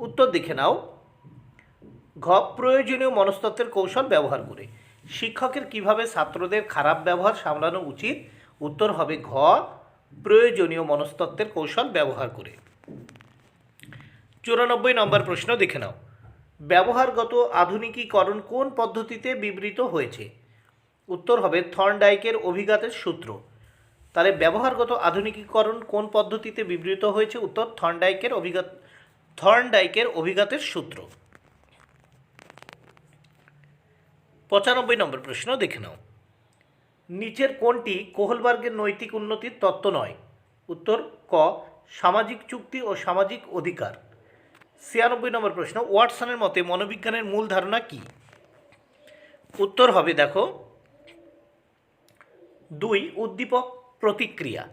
উত্তর দেখে নাও। ঘ, প্রয়োজনীয় মনস্তত্ত্বের কৌশল ব্যবহার করে। শিক্ষকের কিভাবে ছাত্রদের খারাপ ব্যবহার সামলানো উচিত? উত্তর হবে ঘ, প্রয়োজনীয় মনস্তত্ত্বের কৌশল ব্যবহার করে। 94 নম্বর প্রশ্ন দেখে নাও। ব্যবহারগত আধুনিকীকরণ কোন পদ্ধতিতে বিবৃত হয়েছে? উত্তর হবে থর্নডাইকের অভিঘাতের সূত্র। তাহলে ব্যবহারগত আধুনিকীকরণ কোন পদ্ধতিতে বিবৃত হয়েছে? উত্তর থর্নডাইকের অভিঘাতের সূত্র। 95 নম্বর প্রশ্ন দেখে নাও। নিচের কোনটি কোহলবার্গের নৈতিক উন্নতির তত্ত্ব নয়? উত্তর ক, সামাজিক চুক্তি ও সামাজিক অধিকার। 96 নম্বর প্রশ্ন, ওয়াটসনের মতে মনোবিজ্ঞানের মূল ধারণা কি? উত্তর হবে দেখো 2, উদ্দীপক প্রতিক্রিয়া।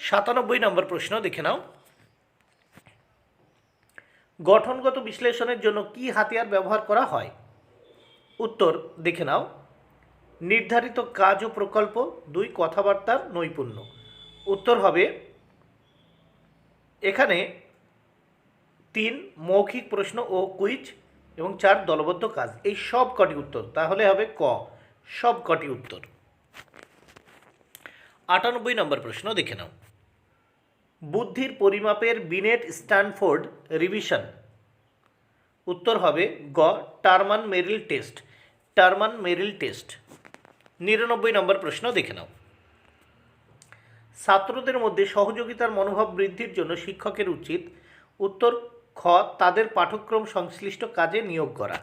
97 নম্বর প্রশ্ন দেখে নাও। গঠনগত বিশ্লেষণের জন্য কি হাতিয়ার ব্যবহার করা হয়? উত্তর দেখে নাও। নির্ধারিত কাজ ও প্রকল্প। 2, কথাবার্তার নৈপুণ্য। উত্তর হবে এখানে 3, মৌখিক প্রশ্ন ও কুইজ, এবং 4, দলবদ্ধ কাজ। এই সব কটি উত্তর, তাহলে হবে ক, সব কটি উত্তর। 98 নম্বর প্রশ্ন দেখে নাও। বুদ্ধির পরিমাপের বিনেট স্ট্যানফোর্ড রিভিশন। উত্তর হবে গ, টারমান মেরিল টেস্ট। টারমান মেরিল টেস্ট। 99 নম্বর প্রশ্ন দেখে নাও। ছাত্রদের মধ্যে সহযোগিতার মনোভাব বৃদ্ধির জন্য শিক্ষকের উচিত। উত্তর খ, তাদের পাঠ্যক্রম সংশ্লিষ্ট কাজে নিয়োগ করা।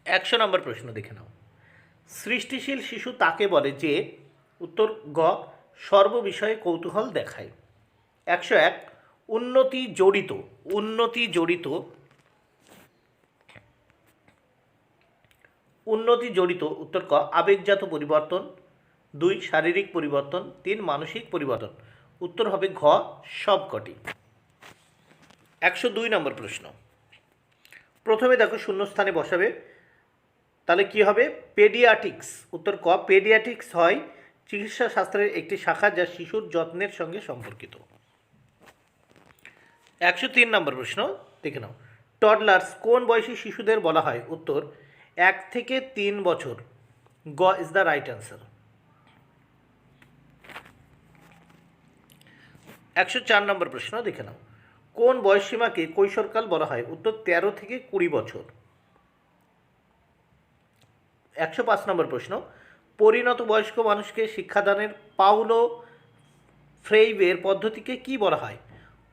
100 নম্বর প্রশ্ন দেখে নাও। সৃষ্টিশীল শিশু তাকে বলে যে? উত্তর গ, সর্ববিষয়ে কৌতূহল দেখায়। 101, উন্নতি জড়িত। উত্তর ক, আবেগজাত পরিবর্তন। 2, শারীরিক পরিবর্তন। 3, মানসিক পরিবর্তন। উত্তর হবে ঘ, সবকটি। 102 নম্বর প্রশ্ন, প্রথমে দেখো শূন্যস্থানে বসাবে। তাহলে কি হবে? পেডিয়াট্রিক্স। উত্তর ক, পেডিয়াট্রিক্স হয় চিকিৎসা শাস্ত্রের একটি শাখা যা শিশুর যত্নের সঙ্গে সম্পর্কিত। 103 নম্বর প্রশ্ন দেখে নাও। টডলার্স কোন বয়সী শিশুদের বলা হয়? উত্তর 1 থেকে 3 বছর। গ ইজ দ্য রাইট অ্যান্সার। 104 নম্বর প্রশ্ন দেখে নাও। কোন বয়সসীমাকে কৈশোরকাল বলা হয়? উত্তর 13 থেকে 20 বছর। 105 নম্বর প্রশ্ন, পরিণত বয়স্ক মানুষকে শিক্ষাদানের পাউলো ফ্রেইবের পদ্ধতিকে কি বলা হয়?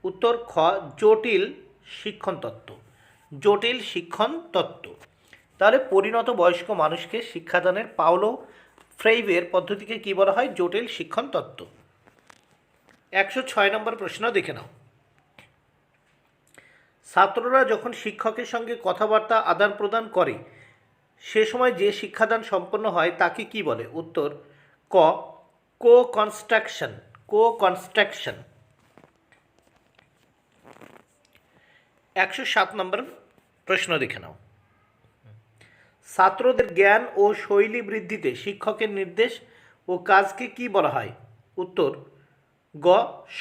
উত্তর খ, জটিল শিক্ষণ তত্ত্ব। জটিল শিক্ষণ তত্ত্ব। তাহলে পরিণত বয়স্ক মানুষকে শিক্ষাদানের পাউলো ফ্রেইবের পদ্ধতিকে কি বলা হয়? জটিল শিক্ষণ তত্ত্ব। 106 নম্বর প্রশ্ন দেখে নাও। ছাত্ররা যখন শিক্ষকের সঙ্গে কথাবার্তা আদান প্রদান করে সে সময় যে শিক্ষাদান সম্পন্ন হয় তাকে কি বলে? উত্তর ক, কো কনস্ট্রাকশন। 107 নম্বর প্রশ্ন দেখে নাও। ছাত্রদের জ্ঞান ও শৈলী বৃদ্ধিতে শিক্ষকের নির্দেশ ও কাজকে কি বলা হয়? উত্তর গ,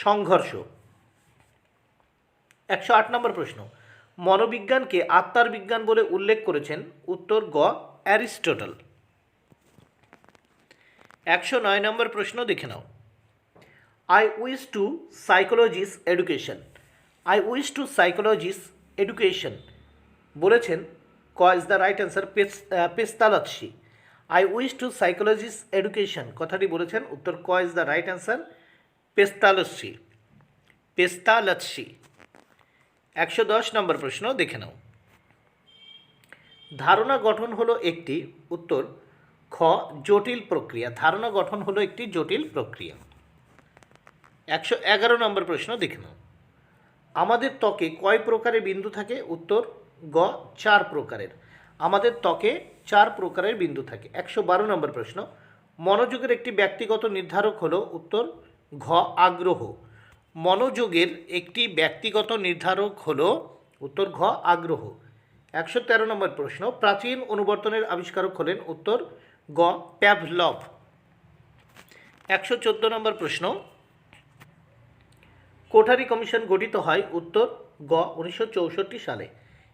সংঘর্ষ। 108 নম্বর প্রশ্ন, মনোবিজ্ঞানকে আত্মার বিজ্ঞান বলে উল্লেখ করেছেন? উত্তর গ, অ্যারিস্টটল। 109 নম্বর প্রশ্ন দেখে নাও। I wish to psychologist education বলেছেন ক is the right answer Pestalozzi. I wish to psychologist education কথাটি বলেছেন। উত্তর ক is the right answer Pestalozzi. 110 নম্বর প্রশ্ন দেখে নাও। ধারণা গঠন হলো একটি উত্তর খ জটিল প্রক্রিয়া। ধারণা গঠন হলো একটি জটিল প্রক্রিয়া। 111 নম্বর প্রশ্ন দেখে নাও। আমাদের ত্বকে কয় প্রকারের বিন্দু থাকে? উত্তর গ 4 প্রকারের। আমাদের ত্বকে 4 প্রকারের বিন্দু থাকে। 112 নম্বর প্রশ্ন, মনোযোগের একটি ব্যক্তিগত নির্ধারক হলো? উত্তর ঘ আগ্রহ। মনোযোগের একটি ব্যক্তিগত নির্ধারক হলো? উত্তর ঘ আগ্রহ। 113 নম্বর প্রশ্ন, প্রাচীন অনুবর্তনের আবিষ্কারক হলেন? উত্তর গ প্যাভলভ। 114 নম্বর প্রশ্ন, কোঠারি কমিশন গঠিত হয়? উত্তর গ 1964 সালে।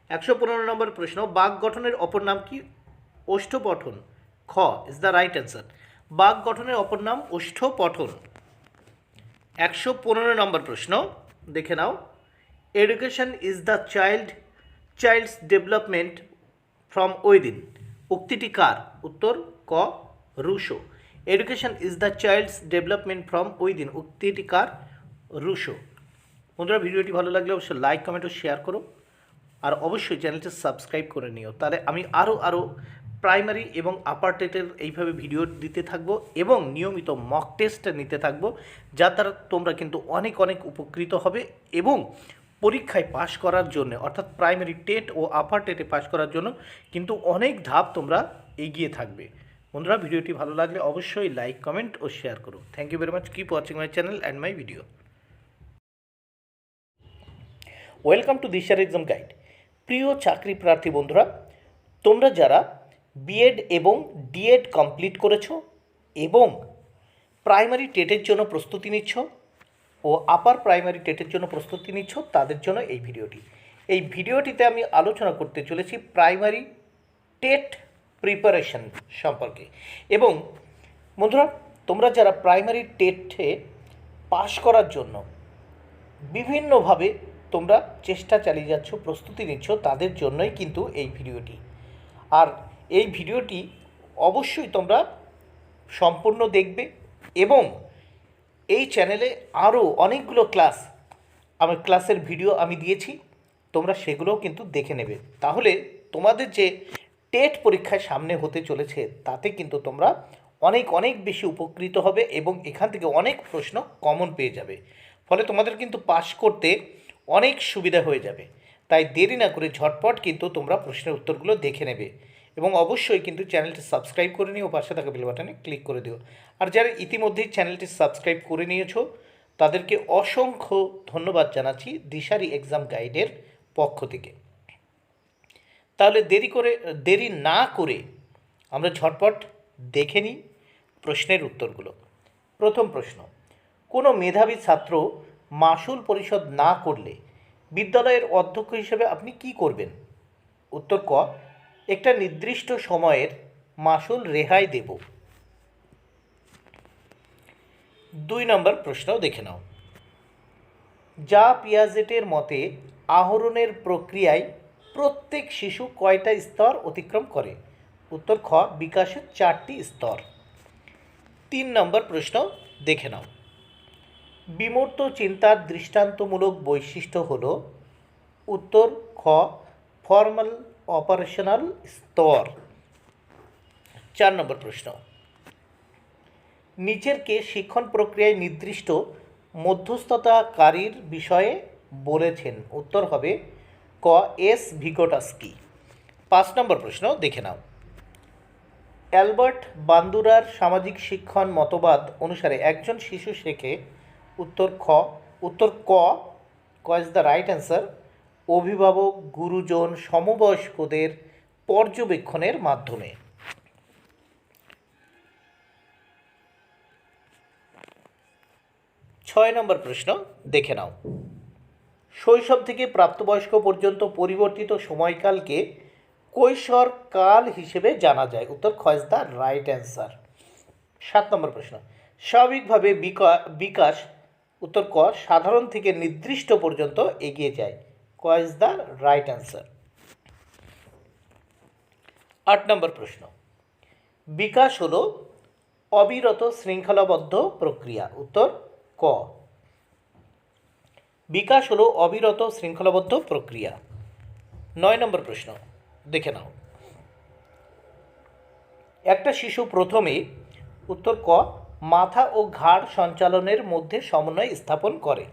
115 নম্বর প্রশ্ন, বাক গঠনের অপর নাম কি? ওষ্ঠপঠন। খ ইজ দ্য রাইট অ্যান্সার। বাক গঠনের অপর নাম ওষ্ঠপঠন। 115 নম্বর প্রশ্ন দেখে নাও। Education is the child's development from within. উক্তিটি কার? উত্তর ক Rousseau. Education is the child's development from within উক্তিটি কার? রুশো। বন্ধুরা, ভিডিওটি ভালো লাগলে অবশ্যই লাইক কমেন্ট ও শেয়ার করো, আর অবশ্যই চ্যানেলটি সাবস্ক্রাইব করে নিও। তাহলে আমি আরও প্রাইমারি এবং আপার টেটের এইভাবে ভিডিও দিতে থাকবো এবং নিয়মিত মক টেস্ট নিতে থাকবো, যার দ্বারা তোমরা কিন্তু অনেক উপকৃত হবে এবং পরীক্ষায় পাশ করার জন্য, অর্থাৎ প্রাইমারি টেট ও আপার টেটে পাশ করার জন্য কিন্তু অনেক ধাপ তোমরা এগিয়ে থাকবে। বন্ধুরা, ভিডিওটি ভালো লাগলে অবশ্যই লাইক কমেন্ট ও শেয়ার করো। Thank you very much. Keep watching my channel and my video. Welcome to দিশার এক্সাম গাইড। প্রিয় চাকরি প্রার্থী বন্ধুরা, তোমরা যারা বিএড এবং ডিএড কমপ্লিট করেছো এবং প্রাইমারি টেটের জন্য প্রস্তুতি নিচ্ছ ও আপার প্রাইমারি টেটের জন্য প্রস্তুতি নিচ্ছ, তাদের জন্য এই ভিডিওটি। এই ভিডিওটিতে আমি আলোচনা করতে চলেছি প্রাইমারি টেট প্রিপারেশন সম্পর্কে। এবং বন্ধুরা, তোমরা যারা প্রাইমারি টেটে পাশ করার জন্য বিভিন্নভাবে তোমরা চেষ্টা চালিয়ে যাচ্ছ, প্রস্তুতি নিচ্ছ, তাদের জন্যই কিন্তু এই ভিডিওটি। আর এই ভিডিওটি অবশ্যই তোমরা সম্পূর্ণ দেখবে এবং এই চ্যানেলে আরও অনেকগুলো ক্লাসের ভিডিও আমি দিয়েছি, তোমরা সেগুলোও কিন্তু দেখে নেবে। তাহলে তোমাদের যে টেট পরীক্ষায় সামনে হতে চলেছে তাতে কিন্তু তোমরা অনেক বেশি উপকৃত হবে এবং এখান থেকে অনেক প্রশ্ন কমন পেয়ে যাবে। ফলে তোমাদের কিন্তু পাস করতে অনেক সুবিধা হয়ে যাবে। তাই দেরি না করে ঝটপট কিন্তু তোমরা প্রশ্নের উত্তরগুলো দেখে নেবে এবং অবশ্যই কিন্তু চ্যানেলটি সাবস্ক্রাইব করে নিও, পাশে থাকা বেল বাটনে ক্লিক করে দিও। আর যারা ইতিমধ্যেই চ্যানেলটি সাবস্ক্রাইব করে নিয়েছো তাদেরকে অসংখ্য ধন্যবাদ জানাচ্ছি দিশারি এক্সাম গাইডের পক্ষ থেকে। তাহলে দেরি না করে আমরা ঝটপট দেখে নিই প্রশ্নের উত্তরগুলো। প্রথম প্রশ্ন, কোনো মেধাবী ছাত্র মাসুল পরিশোধ না করলে বিদ্যালয়ের অধ্যক্ষ হিসেবে আপনি কি করবেন? উত্তর ক একটা নির্দিষ্ট সময়ের মাসুল রেহাই দেব। 2 নম্বর প্রশ্ন দেখে নাও। যা পিয়াজেটের মতে আহরণের প্রক্রিয়ায় প্রত্যেক শিশু কয়টা স্তর অতিক্রম করে? উত্তর খ বিকাশের 4টি স্তর। 3 নম্বর প্রশ্ন দেখে নাও। বিমূর্ত চিন্তার দৃষ্টান্তমূলক বৈশিষ্ট্য হল? উত্তর খ ফর্মাল অপারেশনাল স্তর। 4 নম্বর প্রশ্ন, নিচেরকে শিক্ষণ প্রক্রিয়ায় নির্দিষ্ট মধ্যস্থতাকারীর বিষয়ে বলেছেন? উত্তর হবে ক এস ভিগোটাস্কি। 5 নম্বর প্রশ্ন দেখে নাও। অ্যালবার্ট বান্দুরার সামাজিক শিক্ষণ মতবাদ অনুসারে একজন শিশু শেখে? উত্তর ক ইজ দ্য রাইট অ্যান্সার। অভিভাবক, গুরুজন, সমবয়স্কদের পর্যবেক্ষণের মাধ্যমে। 6 নম্বর প্রশ্ন দেখে নাও। শৈশব থেকে প্রাপ্তবয়স্ক পর্যন্ত পরিবর্তিত সময়কালকে কৈশোর কাল হিসেবে জানা যায়? উত্তর খ ইজ দ্য রাইট অ্যান্সার। 7 নম্বর প্রশ্ন, স্বাভাবিকভাবে বিকাশ? উত্তর ক সাধারণ থেকে নির্দিষ্ট পর্যন্ত এগিয়ে যায়। ক ইজ দ্য রাইট অ্যান্সার। 8 নম্বর প্রশ্ন, বিকাশ হলো অবিরত শৃঙ্খলাবদ্ধ প্রক্রিয়া? উত্তর ক বিকাশ হলো অবিরত শৃঙ্খলাবদ্ধ প্রক্রিয়া। 9 নম্বর প্রশ্ন দেখে নাও। একটা শিশু প্রথমে, উত্তর ক, মাথা ও ঘাড় সঞ্চালনের মধ্যে সমন্বয় স্থাপন করে।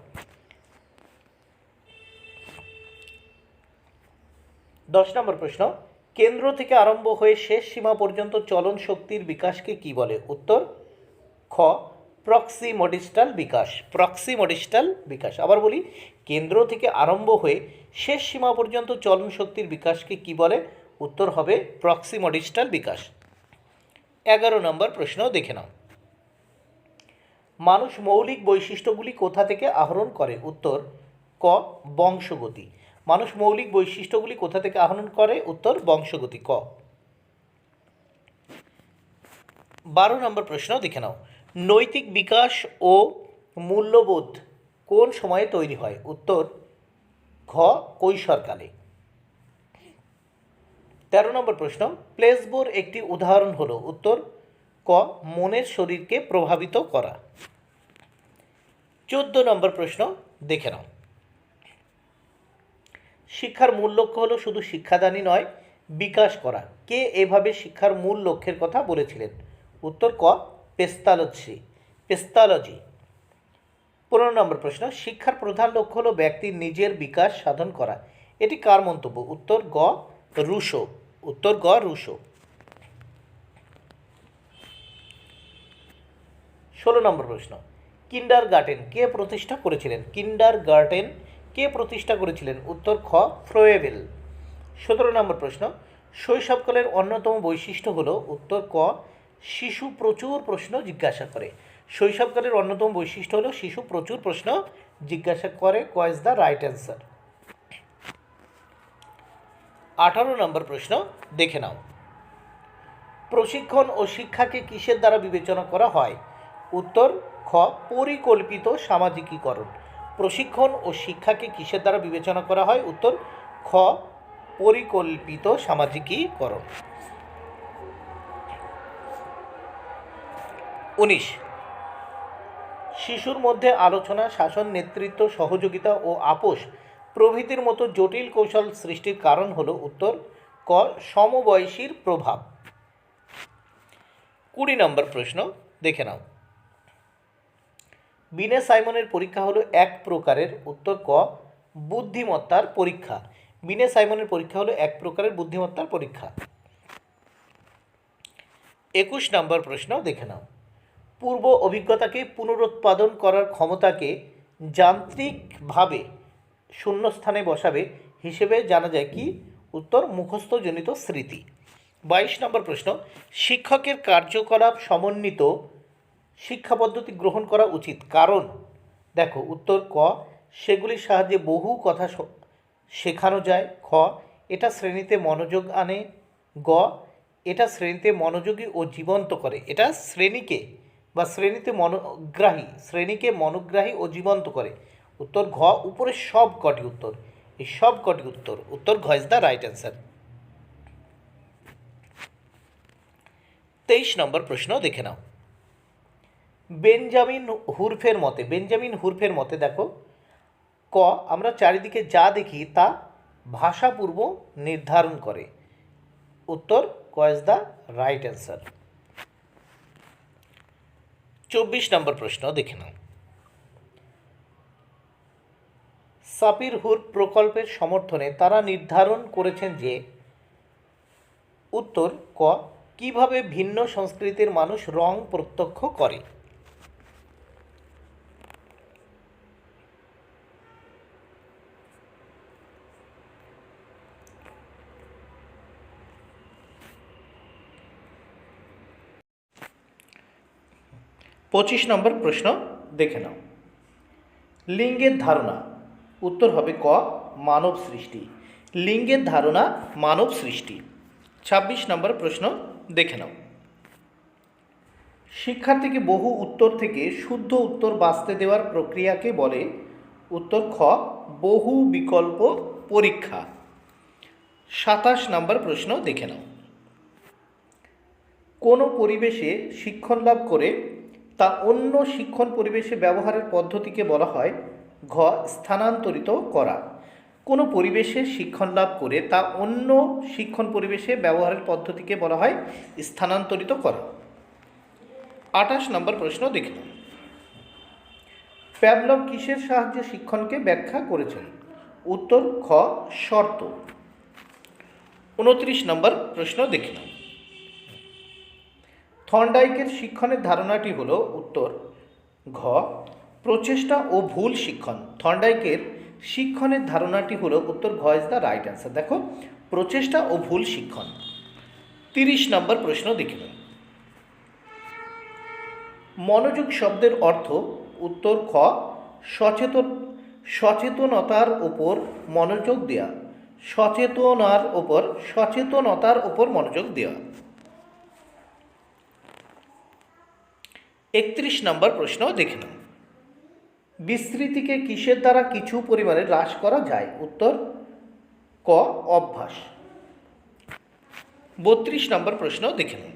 10 নম্বর প্রশ্ন, কেন্দ্র থেকে আরম্ভ হয়ে শেষ সীমা পর্যন্ত চলন শক্তির বিকাশকে কি বলে? উত্তর খ, প্রক্সিমোডিস্টাল বিকাশ। প্রক্সিমোডিস্টাল বিকাশ। আবার বলি, কেন্দ্র থেকে আরম্ভ হয়ে শেষ সীমা পর্যন্ত চলন শক্তির বিকাশকে কি বলে? উত্তর হবে প্রক্সিমোডিস্টাল বিকাশ। 11 নম্বর প্রশ্ন দেখে নাও। মানুষ মৌলিক বৈশিষ্ট্যগুলি কোথা থেকে আহরণ করে? উত্তর ক, বংশগতি। মানুষ মৌলিক বৈশিষ্ট্যগুলি কোথা থেকে আহরণ করে? উত্তর বংশগতি, ক। 12 নম্বর প্রশ্ন দেখে নাও। নৈতিক বিকাশ ও মূল্যবোধ কোন সময়ে তৈরি হয়? উত্তর ঘ, কৈশোরকালে। 13 নম্বর প্রশ্ন, প্লেসবোর একটি উদাহরণ হলো? উত্তর ক, মনের শরীরকে প্রভাবিত করা। 14 নম্বর প্রশ্ন দেখে নাও। শিক্ষার মূল লক্ষ্য হলো শুধু শিক্ষাদানই নয়, বিকাশ করা। কে এভাবে শিক্ষার মূল লক্ষ্যের কথা বলেছিলেন? উত্তর ক, পেস্তালজি। 15 নম্বর প্রশ্ন, শিক্ষার প্রধান লক্ষ্য হলো ব্যক্তির নিজের বিকাশ সাধন করা। এটি কার মন্তব্য? উত্তর গ, রুশো। উত্তর গ, রুশো। 16 নম্বর প্রশ্ন, কিন্ডারগার্টেন কে প্রতিষ্ঠা করেছিলেন? কিন্ডারগার্টেন কে প্রতিষ্ঠা করেছিলেন? উত্তর খ, ফ্রোয়েবেল। 17 নম্বর প্রশ্ন, শৈশবকালের অন্যতম বৈশিষ্ট্য হলো? উত্তর ক, শিশু প্রচুর প্রশ্ন জিজ্ঞাসা করে। শৈশবকালের অন্যতম বৈশিষ্ট্য হলো শিশু প্রচুর প্রশ্ন জিজ্ঞাসা করে। ক ইজ দ্য রাইট অ্যান্সার। 18 নম্বর প্রশ্ন দেখে নাও। প্রশিক্ষণ ও শিক্ষাকে কিসের দ্বারা বিবেচনা করা হয়? উত্তর খ, পরিকল্পিত সামাজিকীকরণ। প্রশিক্ষণ ও শিক্ষাকে কিসের দ্বারা বিবেচনা করা হয়? উত্তর খ, পরিকল্পিত সামাজিকীকরণ। 19, শিশুর মধ্যে আলোচনা, শাসন, নেতৃত্ব, সহযোগিতা ও আপোষ প্রভৃতির মতো জটিল কৌশল সৃষ্টির কারণ হলো? উত্তর ক, সমবয়সীর প্রভাব। 20 নম্বর প্রশ্ন দেখে নাও। বিনে সাইমনের পরীক্ষা হলো এক প্রকারের? উত্তর ক, বুদ্ধিমত্তার পরীক্ষা। বিনে সাইমনের পরীক্ষা হলো এক প্রকারের বুদ্ধিমত্তার পরীক্ষা। 21 নম্বর প্রশ্ন দেখে নাও। পূর্ব অভিজ্ঞতাকে পুনরুৎপাদন করার ক্ষমতাকে যান্ত্রিকভাবে শূন্যস্থানে বসাবে হিসেবে জানা যায় কি? উত্তর মুখস্থজনিত স্মৃতি। 22 নম্বর প্রশ্ন, শিক্ষকের কার্যকলাপ সমন্বিত শিক্ষা পদ্ধতি গ্রহণ করা উচিত কারণ? দেখো, উত্তর ক, সেগুলির সাহায্যে বহু কথা শেখানো যায়। খ, এটা শ্রেণীতে মনোযোগ আনে। গ, এটা শ্রেণীতে মনোযোগী ও জীবন্ত করে। এটা শ্রেণীকে বা শ্রেণীকে মনোগ্রাহী ও জীবন্ত করে। উত্তর ঘ, উপরের সব কটি উত্তর। এই সব কটি উত্তর। উত্তর ঘ ইজ দ্য রাইট অ্যান্সার। 23 নম্বর প্রশ্ন দেখে নাও। বেঞ্জামিন হুরফের মতে দেখো, ক, আমরা চারিদিকে যা দেখি তা ভাষাপূর্ব নির্ধারণ করে। উত্তর ক ইজ দ্য রাইট অ্যান্সার। 24 নম্বর প্রশ্ন দেখে নাও। সাপির-হুর প্রকল্পের সমর্থনে তারা নির্ধারণ করেছেন যে? উত্তর ক, কিভাবে ভিন্ন সংস্কৃতির মানুষ রং প্রত্যক্ষ করে। 25 নম্বর প্রশ্ন দেখে নাও। লিঙ্গের ধারণা? উত্তর হবে ক, মানব সৃষ্টি। লিঙ্গের ধারণা মানব সৃষ্টি। 26 নম্বর প্রশ্ন দেখে নাও। শিক্ষার্থীকে বহু উত্তর থেকে শুদ্ধ উত্তর বাছতে দেওয়ার প্রক্রিয়াকে বলে? উত্তর খ, বহু বিকল্প পরীক্ষা। 27 নম্বর প্রশ্ন দেখে নাও। কোনো পরিবেশে শিক্ষণ লাভ করে তা অন্য শিক্ষণ পরিবেশে ব্যবহারের পদ্ধতিকে বলা হয়? ঘ, স্থানান্তরিত করা। কোনো পরিবেশে শিক্ষণ লাভ করে তা অন্য শিক্ষণ পরিবেশে ব্যবহারের পদ্ধতিকে বলা হয় স্থানান্তরিত করা। 28 নম্বর প্রশ্ন দেখুন, প্যাভলভ কিসের সাহায্যে শিক্ষণকে ব্যাখ্যা করেছেন? উত্তর খ শর্ত। 29 নম্বর প্রশ্ন দেখুন, থর্নডাইকের শিক্ষণের ধারণাটি হলো? উত্তর ঘ প্রচেষ্টা ও ভুল শিক্ষণ। থর্নডাইকের শিক্ষণের ধারণাটি হলো? উত্তর ঘ ইজ দ্য রাইট অ্যান্সার। দেখো, প্রচেষ্টা ও ভুল শিক্ষণ। 30 নম্বর প্রশ্ন দেখুন, মনোযোগ শব্দের অর্থ? উত্তর খ সচেতনতার উপর মনোযোগ দেওয়া। সচেতনতার উপর মনোযোগ দেওয়া। 31 নম্বর প্রশ্ন দেখে নাও, বিস্মৃতিকে কিসের দ্বারা কিছু পরিমাণে হ্রাস করা যায়? উত্তর ক অভ্যাস। 32 নম্বর প্রশ্ন দেখে নাও,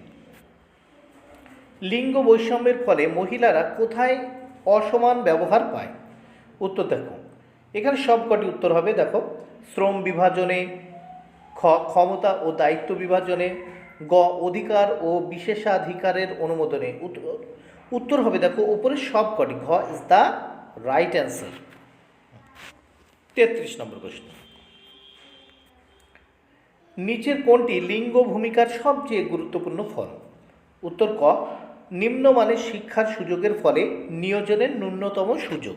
লিঙ্গ বৈষম্যের ফলে মহিলারা কোথায় অসমান ব্যবহার পায়? উত্তর দেখো, এখানে সবকটি উত্তর হবে। দেখো, শ্রম বিভাজনে, ক্ষমতা ও দায়িত্ব বিভাজনে, গ অধিকার ও বিশেষাধিকারের অনুমোদনে। উত্তর হবে দেখো উপরে সবকটি, ঘ ইজ দ্য রাইট অ্যান্সার। 33 নম্বর প্রশ্ন, নিচের কোনটি লিঙ্গ ভূমিকার সবচেয়ে গুরুত্বপূর্ণ ফল? উত্তর ক নিম্নমানের শিক্ষার সুযোগের ফলে নিয়োজনের ন্যূনতম সুযোগ।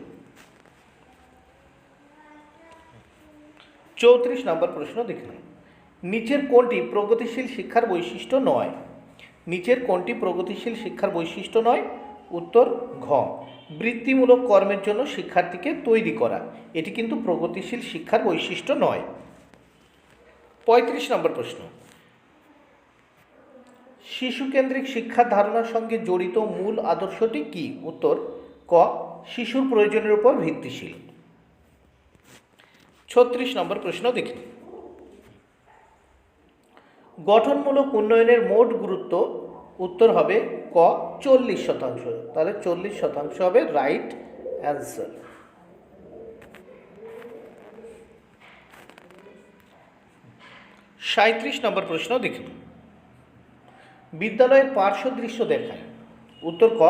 34 নম্বর প্রশ্ন দেখুন, নিচের কোনটি প্রগতিশীল শিক্ষার বৈশিষ্ট্য নয়? নিচের কোনটি প্রগতিশীল শিক্ষার বৈশিষ্ট্য নয়? উত্তর ঘ বৃত্তিমূলক কর্মের জন্য শিক্ষার্থীকে তৈরি করা। এটি কিন্তু প্রগতিশীল শিক্ষার বৈশিষ্ট্য নয়। 35 নম্বর প্রশ্ন, শিশুকেন্দ্রিক শিক্ষার ধারণার সঙ্গে জড়িত মূল আদর্শটি কি? উত্তর ক শিশুর প্রয়োজনের উপর ভিত্তিশীল। 36 নম্বর প্রশ্ন দেখুন, গঠনমূলক উন্নয়নের মোট গুরুত্ব? উত্তর হবে ক 40%। তাহলে 40% হবে রাইট অ্যান্সার। 37 নম্বর প্রশ্ন দেখুন, বিদ্যালয়ের পার্শ্বদৃশ্য দেখায়। উত্তর ক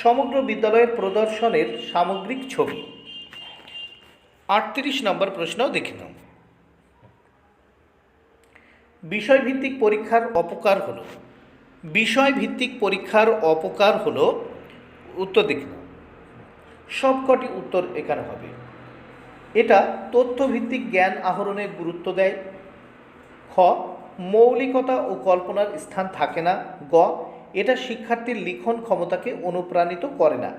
সমগ্র বিদ্যালয়ের প্রদর্শনের সামগ্রিক ছবি। 38 নম্বর প্রশ্ন দেখে নাও, বিষয়ভিত্তিক পরীক্ষার অপকার হলো? বিষয়ভিত্তিক পরীক্ষার অপকার হলো? উত্তর দেখে নাও, সবকটি উত্তর এখানে হবে। এটা তথ্যভিত্তিক জ্ঞান আহরণের গুরুত্ব দেয়। খ মৌলিকতা ও কল্পনার স্থান থাকে না। গ এটা শিক্ষার্থীর লিখন ক্ষমতাকে অনুপ্রাণিত করে না।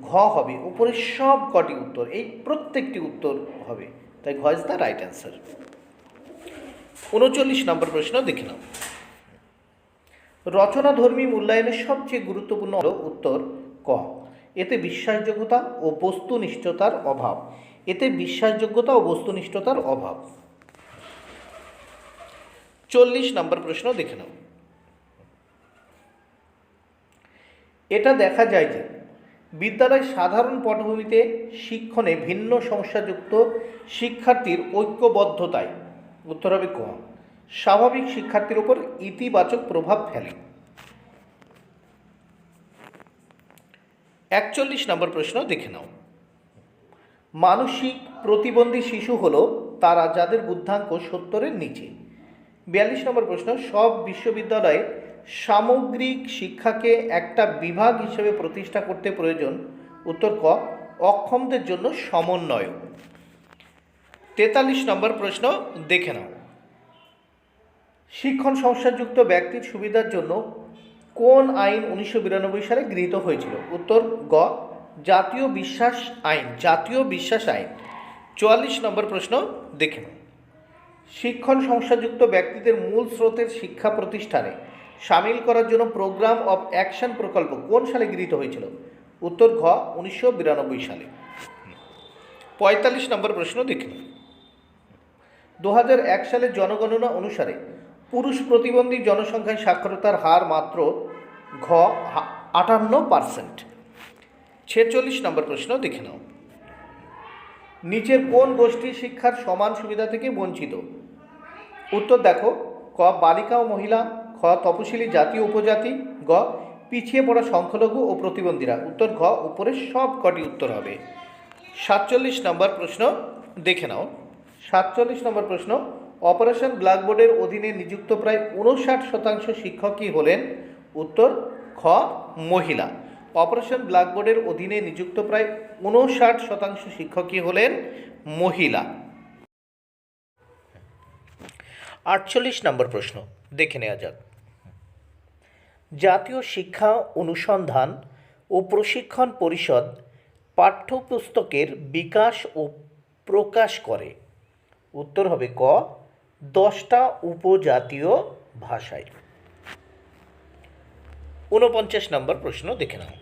ঘ হবে উপরের সব কটি উত্তর, এই প্রত্যেকটি উত্তর হবে, তাই ঘ ইজ দ্য রাইট অ্যান্সার। 39 নম্বর প্রশ্ন দেখে নাও, রচনাধর্মী মূল্যায়নের সবচেয়ে গুরুত্বপূর্ণ হল? উত্তর ক এতে বিশ্বাসযোগ্যতা ও বস্তুনিষ্ঠতার অভাব। এতে বিশ্বাসযোগ্যতা ও বস্তুনিষ্ঠতার অভাব। 40 নম্বর প্রশ্ন দেখে নাও, এটা দেখা যায় যে বিদ্যালয় সাধারণ পটভূমিতে শিক্ষণে ভিন্ন সমস্যাযুক্ত শিক্ষার্থীর ঐক্যবদ্ধতায়। উত্তর হবে ক স্বাভাবিক শিক্ষার্থীর উপর ইতিবাচক প্রভাব ফেলে। 41 নম্বর প্রশ্ন দেখে নাও, মানসিক প্রতিবন্ধী শিশু হলো তারা যাদের বুদ্ধাঙ্ক 70-এর নিচে। 42 নম্বর প্রশ্ন, সব বিশ্ববিদ্যালয়ে সামগ্রিক শিক্ষাকে একটা বিভাগ হিসেবে প্রতিষ্ঠা করতে প্রয়োজন। উত্তর ক অক্ষমদের জন্য সমন্বয়। 43 নম্বর প্রশ্ন দেখে নাও, শিক্ষণ সমস্যাযুক্ত ব্যক্তির সুবিধার জন্য কোন আইন 1992 সালে গৃহীত হয়েছিল? উত্তর গ জাতীয় বিশ্বাস আইন। জাতীয় বিশ্বাস আইন। 44 নম্বর প্রশ্ন দেখে নাও, শিক্ষণ সমস্যাযুক্ত ব্যক্তিদের মূল স্রোতের শিক্ষা প্রতিষ্ঠানে সামিল করার জন্য প্রোগ্রাম অফ অ্যাকশন প্রকল্প কোন সালে গৃহীত হয়েছিল? উত্তর ঘ 1992 সালে। 45 নম্বর প্রশ্ন দেখে নাও, 2001 সালের জনগণনা অনুসারে পুরুষ প্রতিবন্ধী জনসংখ্যায় সাক্ষরতার হার মাত্র ঘ 58%। 46 নম্বর প্রশ্ন দেখে নাও, নিচের কোন গোষ্ঠী শিক্ষার সমান সুবিধা থেকে বঞ্চিত? উত্তর দেখো, ক বালিকা ও মহিলা, খ তপশিলি জাতি ও উপজাতি, গ পিছিয়ে পড়া সংখ্যালঘু ও প্রতিবন্ধীরা। উত্তর ঘ উপরের সব কটি উত্তর হবে। 47 নম্বর প্রশ্ন দেখে নাও। 47 নম্বর প্রশ্ন, অপারেশন ব্ল্যাকবোর্ডের অধীনে নিযুক্ত প্রায় 59% শিক্ষকই হলেন? উত্তর খ মহিলা। অপারেশন ব্ল্যাকবোর্ডের অধীনে নিযুক্ত প্রায় 59% শিক্ষকই হলেন মহিলা। 48 নম্বর প্রশ্ন দেখে নেওয়া যাক। জাতীয় শিক্ষা অনুসন্ধান ও প্রশিক্ষণ পরিষদ পাঠ্যপুস্তকের বিকাশ ও প্রকাশ করে? উত্তর হবে ক 10টা উপজাতীয় ভাষায়। 49 নম্বর প্রশ্ন দেখে নাও।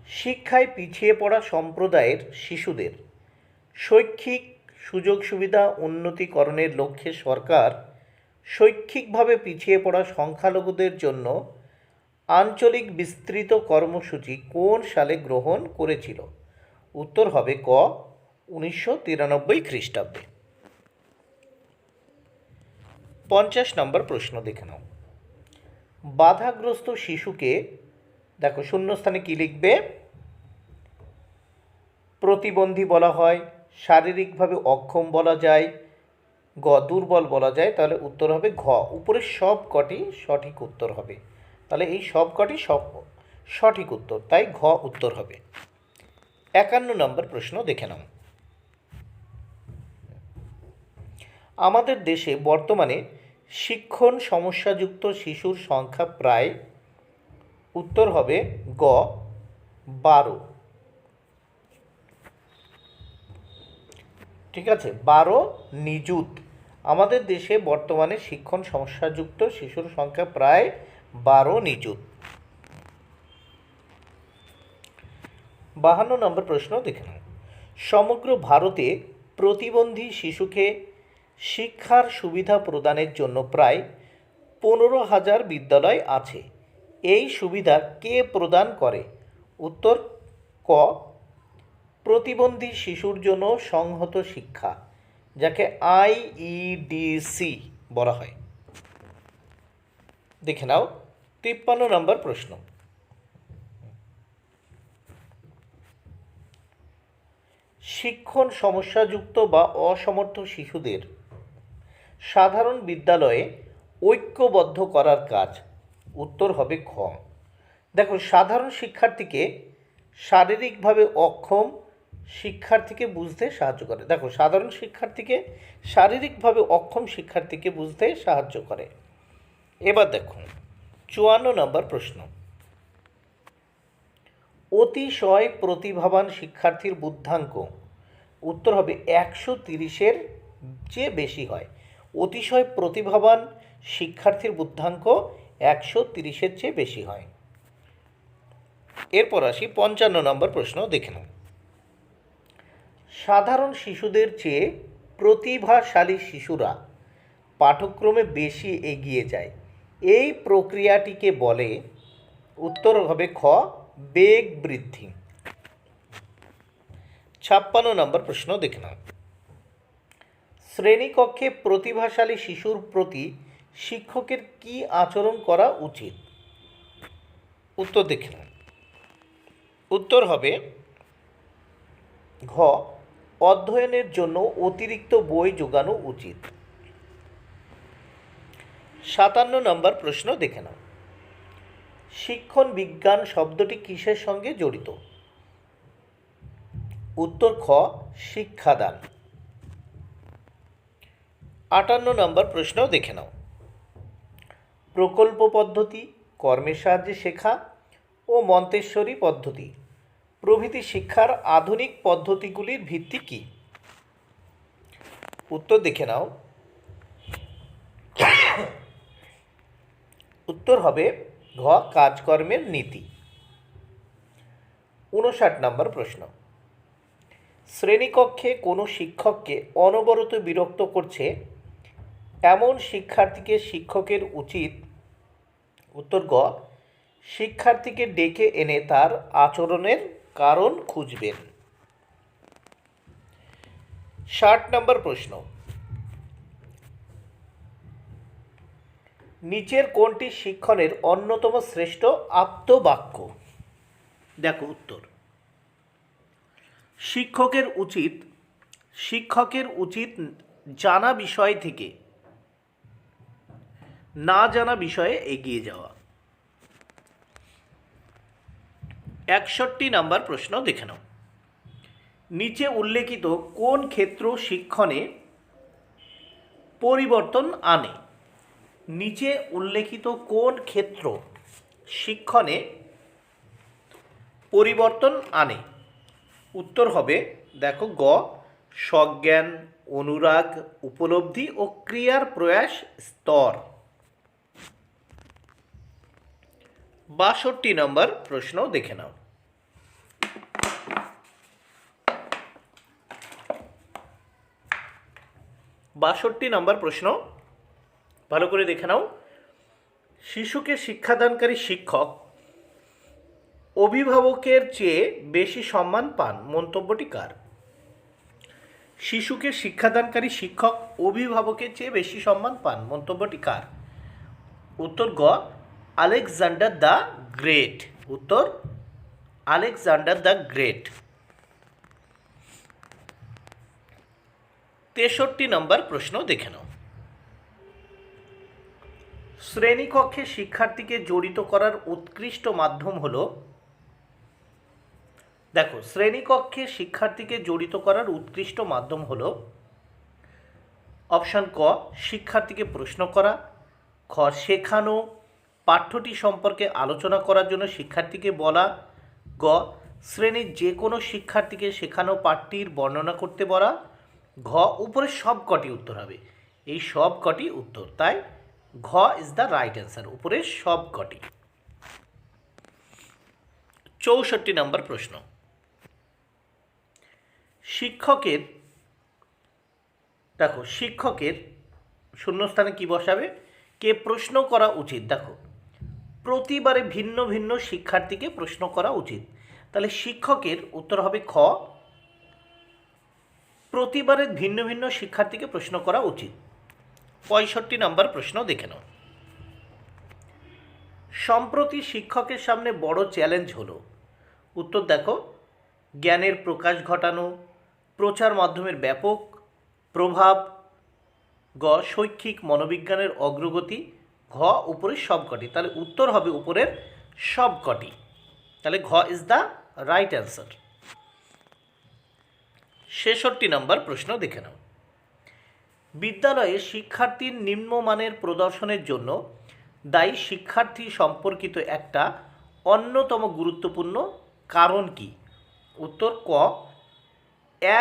শিক্ষায় পিছিয়ে পড়া সম্প্রদায়ের শিশুদের শৈক্ষিক সুযোগ সুবিধা উন্নতিকরণের লক্ষ্যে সরকার শৈক্ষিকভাবে পিছিয়ে পড়া সংখ্যালঘুদের জন্য আঞ্চলিক বিস্তৃত কর্মসূচি কোন সালে গ্রহণ করেছিল? উত্তর হবে ক 1993 খ্রিস্টাব্দে। 50 নম্বর প্রশ্ন দেখে নাও। বাধাগ্রস্ত শিশুকে, দেখো শূন্যস্থানে কি লিখবে? প্রতিবন্ধী বলা হয়, শারীরিকভাবে অক্ষম বলা যায়, গ দুর্বল বলা যায়। তাহলে উত্তর হবে ঘ উপরের সব কটি সঠিক উত্তর হবে। তাহলে এই সব কটি সঠিক উত্তর, তাই ঘ উত্তর হবে। 51 নম্বর প্রশ্ন দেখে নাও। আমাদের দেশে বর্তমানে শিক্ষণ সমস্যাযুক্ত শিশুর সংখ্যা প্রায়? উত্তর হবে গ 12। ঠিক আছে, 12 নিযুত। আমাদের দেশে বর্তমানে শিক্ষণ সমস্যাযুক্ত শিশুর সংখ্যা প্রায় 12 নিযুত। 52 নম্বর প্রশ্ন দেখে নাও। সমগ্র ভারতে প্রতিবন্ধী শিশুকে শিক্ষার সুবিধা প্রদানের জন্য প্রায় 15,000 বিদ্যালয় আছে। এই সুবিধা কে প্রদান করে? উত্তর ক প্রতিবন্ধী শিশুর জন্য সংহত শিক্ষা, যাকে IEDC বলা হয়। দেখে নাও 53 নম্বর প্রশ্ন। শিক্ষণ সমস্যাযুক্ত বা অসমর্থ শিশুদের সাধারণ বিদ্যালয়ে ঐক্যবদ্ধ করার কাজ? উত্তর হবে খ। দেখো সাধারণ শিক্ষার্থীকে শারীরিকভাবে অক্ষম শিক্ষার্থীকে বুঝতে সাহায্য করে। দেখো সাধারণ শিক্ষার্থীকে শারীরিকভাবে অক্ষম শিক্ষার্থীকে বুঝতে সাহায্য করে। এবার দেখো 54 নম্বর প্রশ্ন। অতিশয় প্রতিভাবান শিক্ষার্থীর বুদ্ধাঙ্ক? উত্তর হবে 130-এর চেয়ে বেশি হয়। অতিশয় প্রতিভাবান শিক্ষার্থীর বুদ্ধাঙ্ক 130-এর চেয়ে বেশি হয়। এরপর আসি 55 নম্বর প্রশ্ন দেখে নাও। সাধারণ শিশুদের চেয়ে প্রতিভাশালী শিশুরা পাঠক্রমে বেশি এগিয়ে যায়, এই প্রক্রিয়াটিকে বলে? উত্তর হবে খ বেগ বৃদ্ধি। 56 নম্বর প্রশ্ন দেখে নাও। শ্রেণীকক্ষে প্রতিভাশালী শিশুর প্রতি শিক্ষকের কি আচরণ করা উচিত? উত্তর দেখে নাও। উত্তর হবে ঘ অধ্যয়নের জন্য অতিরিক্ত বই যোগানো উচিত। 57 নম্বর প্রশ্ন দেখে নাও। শিক্ষণ বিজ্ঞান শব্দটি কিসের সঙ্গে জড়িত? উত্তর খ শিক্ষাদান। 58 নম্বর প্রশ্ন দেখে নাও। প্রকল্প পদ্ধতি, কর্মের সাহায্যে শেখা ও মন্তেশ্বরী পদ্ধতি প্রভৃতি শিক্ষার আধুনিক পদ্ধতিগুলির ভিত্তি কী? উত্তর দেখে নাও। উত্তর হবে ঘ কাজকর্মের নীতি। 59 নম্বর প্রশ্ন। শ্রেণীকক্ষে কোনো শিক্ষককে অনবরত বিরক্ত করছে এমন শিক্ষার্থীকে শিক্ষকের উচিত? উত্তর গ শিক্ষার্থীকে ডেকে এনে তার আচরণের কারণ খুঁজবেন। 60 নম্বর প্রশ্ন, নিচের কোনটি শিক্ষণের অন্যতম শ্রেষ্ঠ আপ্তবাক্য? দেখো উত্তর, শিক্ষকের উচিত জানা বিষয় থেকে না জানা বিষয়ে এগিয়ে যাওয়া। 61 নম্বর প্রশ্ন দেখে নাও, নিচে উল্লেখিত কোন ক্ষেত্র শিক্ষণে পরিবর্তন আনে? নিচে উল্লেখিত কোন ক্ষেত্র শিক্ষণে পরিবর্তন আনে? উত্তর হবে দেখো গ, সজ্ঞান, অনুরাগ, উপলব্ধি ও ক্রিয়ার প্রয়াস স্তর। 62 নম্বর প্রশ্ন দেখে নাও, 62 নম্বর প্রশ্ন ভালো করে দেখে নাও, শিশুকে শিক্ষাদানকারী শিক্ষক অভিভাবকের চেয়ে বেশি সম্মান পান, মন্তব্যটি কার? শিশুকে শিক্ষাদানকারী শিক্ষক অভিভাবকের চেয়ে বেশি সম্মান পান, মন্তব্যটি কার? উত্তর গ, আলেকজান্ডার দ্য গ্রেট। উত্তর আলেকজান্ডার দ্য গ্রেট। 63 নম্বর প্রশ্ন দেখে নাও, শ্রেণীকক্ষে শিক্ষার্থীকে জড়িত করার উৎকৃষ্ট মাধ্যম হলো, দেখো শ্রেণীকক্ষে শিক্ষার্থীকে জড়িত করার উৎকৃষ্ট মাধ্যম হলো অপশান ক, শিক্ষার্থীকে প্রশ্ন করা, খ শেখানো, পাঠ্যটি সম্পর্কে আলোচনা করার জন্য শিক্ষার্থীকে বলা, গ শ্রেণীর যে কোনো শিক্ষার্থীকে শেখানো পাঠটির বর্ণনা করতে বলা, ঘ উপরের সব কটি উত্তর হবে। এই সব কটি উত্তর, তাই ঘ ইজ দ্য রাইট অ্যান্সার, উপরের সব কটি। 64 নম্বর প্রশ্ন, শিক্ষকের শূন্যস্থানে কি বসাবে? কে প্রশ্ন করা উচিত? দেখো প্রতিবারে ভিন্ন ভিন্ন শিক্ষার্থীকে প্রশ্ন করা উচিত, তাহলে শিক্ষকের উত্তর হবে খ, প্রতিবারে ভিন্ন ভিন্ন শিক্ষার্থীকে প্রশ্ন করা উচিত। 65 নম্বর প্রশ্ন দেখে নাও, সম্প্রতি শিক্ষকের সামনে বড় চ্যালেঞ্জ হলো। উত্তর দেখো, জ্ঞানের প্রকাশ ঘটানো, প্রচার মাধ্যমের ব্যাপক প্রভাব, গ শৈক্ষিক মনোবিজ্ঞানের অগ্রগতি, ঘ উপরের সবকটি। তাহলে উত্তর হবে উপরের সবকটি, তাহলে ঘ ইজ দ্য রাইট অ্যান্সার। 66 নম্বর প্রশ্ন দেখে নাও, বিদ্যালয়ে শিক্ষার্থীর নিম্নমানের প্রদর্শনের জন্য দায়ী শিক্ষার্থী সম্পর্কিত একটা অন্যতম গুরুত্বপূর্ণ কারণ কি? উত্তর ক,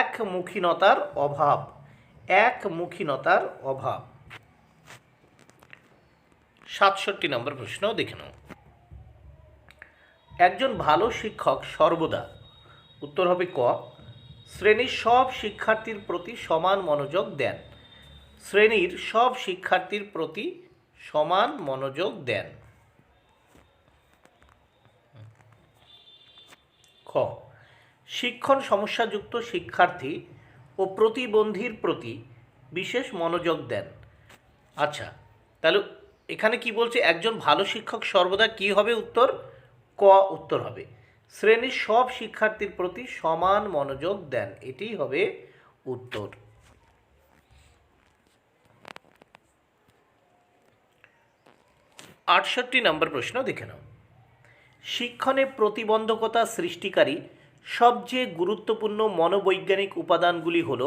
একমুখীনতার অভাব। 67 নম্বর প্রশ্ন দেখে নাও, একজন ভালো শিক্ষক সর্বদা, উত্তর হবে ক, শ্রেণীর সব শিক্ষার্থীর প্রতি সমান মনোযোগ দেন। শ্রেণীর সব শিক্ষার্থীর প্রতি সমান মনোযোগ দেন। খ, শিক্ষণ সমস্যাযুক্ত শিক্ষার্থী ও প্রতিবন্ধীর প্রতি বিশেষ মনোযোগ দেন। আচ্ছা, তাহলে এখানে কি বলছে? একজন ভালো শিক্ষক সর্বদা কি হবে? উত্তর ক উত্তর হবে, শ্রেণীর সব শিক্ষার্থীর প্রতি সমান মনোযোগ দেন, এটাই হবে উত্তর। 68 নম্বর প্রশ্ন দেখে নাও, শিক্ষণে প্রতিবন্ধকতা সৃষ্টিকারী সবচেয়ে গুরুত্বপূর্ণ মনোবৈজ্ঞানিক উপাদানগুলি হল,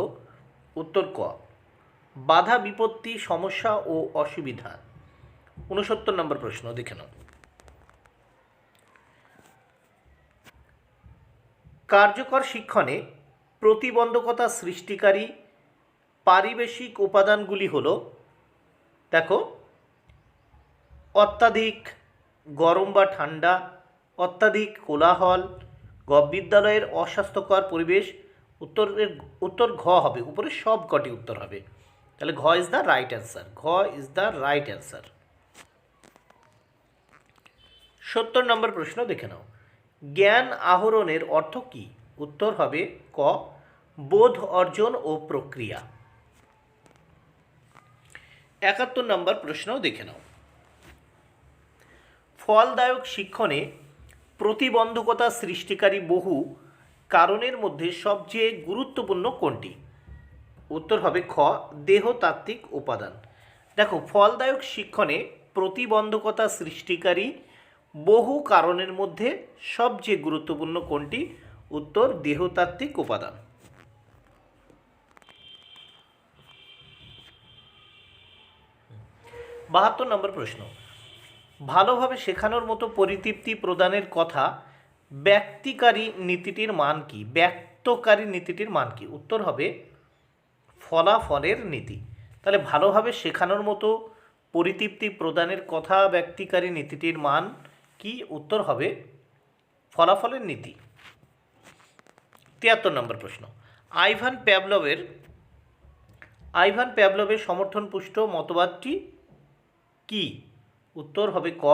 উত্তর ক, বাধা বিপত্তি, সমস্যা ও অসুবিধা। 69 নম্বর প্রশ্ন দেখে নাও, কার্যকর শিক্ষণে প্রতিবন্ধকতা সৃষ্টিকারী পারিবেশিক উপাদানগুলি হল, দেখো অত্যাধিক গরম বা ঠান্ডা, অত্যাধিক কোলাহল, বিদ্যালয়ের অস্বাস্থ্যকর পরিবেশ। উত্তর ঘ হবে, উপরে সব কটি উত্তর হবে, তাহলে ঘ ইজ দ্য রাইট অ্যান্সার। ঘ ইজ দ্য রাইট অ্যান্সার। 70 নম্বর প্রশ্ন দেখে নাও, জ্ঞান আহরণের অর্থ কী? উত্তর হবে ক, বোধ অর্জন ও প্রক্রিয়া। 71 নম্বর প্রশ্ন দেখে নাও। ফলদায়ক শিক্ষণে প্রতিবন্ধকতা সৃষ্টিকারী বহু কারণের মধ্যে সবচেয়ে গুরুত্বপূর্ণ কোনটি? উত্তর হবে খ, দেহতাত্ত্বিক উপাদান। দেখো, ফলদায়ক শিক্ষণে প্রতিবন্ধকতা সৃষ্টিকারী বহু কারণের মধ্যে সবচেয়ে গুরুত্বপূর্ণ কোনটি? উত্তর দেহতাত্ত্বিক উপাদান। 72 নম্বর প্রশ্ন। ভালোভাবে শেখানোর মতো পরিতৃপ্তি প্রদানের কথা ব্যক্তিকারী নীতিটির মান কি? ব্যক্তকারী নীতিটির মান কি? উত্তর হবে ফলাফলের নীতি। তাহলে ভালোভাবে শেখানোর মতো পরিতৃপ্তি প্রদানের কথা ব্যক্তিকারী নীতিটির মান কি? উত্তর হবে ফলাফলের নীতি। 73 নম্বর প্রশ্ন। আইভান প্যাভলভের সমর্থনপুষ্ট মতবাদটি কি? উত্তর হবে ক,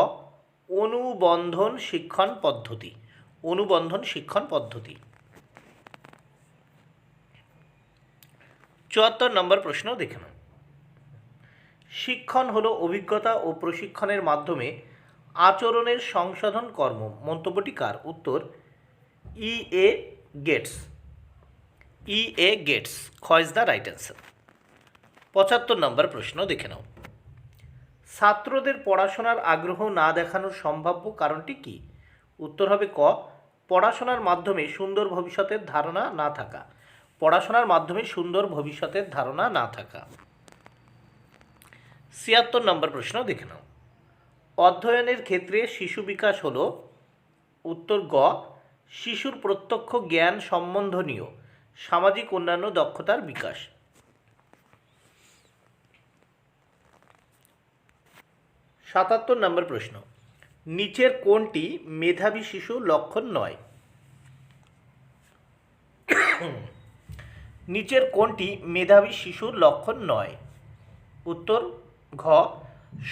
অনুবন্ধন শিক্ষণ পদ্ধতি। অনুবন্ধন শিক্ষণ পদ্ধতি। 74 নম্বর প্রশ্ন দেখে নাও। শিক্ষণ হলো অভিজ্ঞতা ও প্রশিক্ষণের মাধ্যমে আচরণের সংশোধন কর্ম। মন্তব্যটি কার? উত্তর E.A. গেটস। E.A. গেটস। খ ইজ দ্য রাইট অ্যান্সার। 75 নম্বর প্রশ্ন দেখে নাও। ছাত্রদের পড়াশোনার আগ্রহ না দেখানোর সম্ভাব্য কারণটি কি? উত্তর হবে ক, পড়াশোনার মাধ্যমে সুন্দর ভবিষ্যতের ধারণা না থাকা। পড়াশোনার মাধ্যমে সুন্দর ভবিষ্যতের ধারণা না থাকা। 76 নম্বর প্রশ্ন দেখে নাও। অধ্যয়নের ক্ষেত্রে শিশু বিকাশ হল? উত্তর গ, শিশুর প্রত্যক্ষ জ্ঞান সম্বন্ধনীয় সামাজিক অন্যান্য দক্ষতার বিকাশ। 77 নম্বর প্রশ্ন। নিচের কোনটি মেধাবী শিশুর লক্ষণ নয়? নিচের কোনটি মেধাবী শিশুর লক্ষণ নয়? উত্তর ঘ,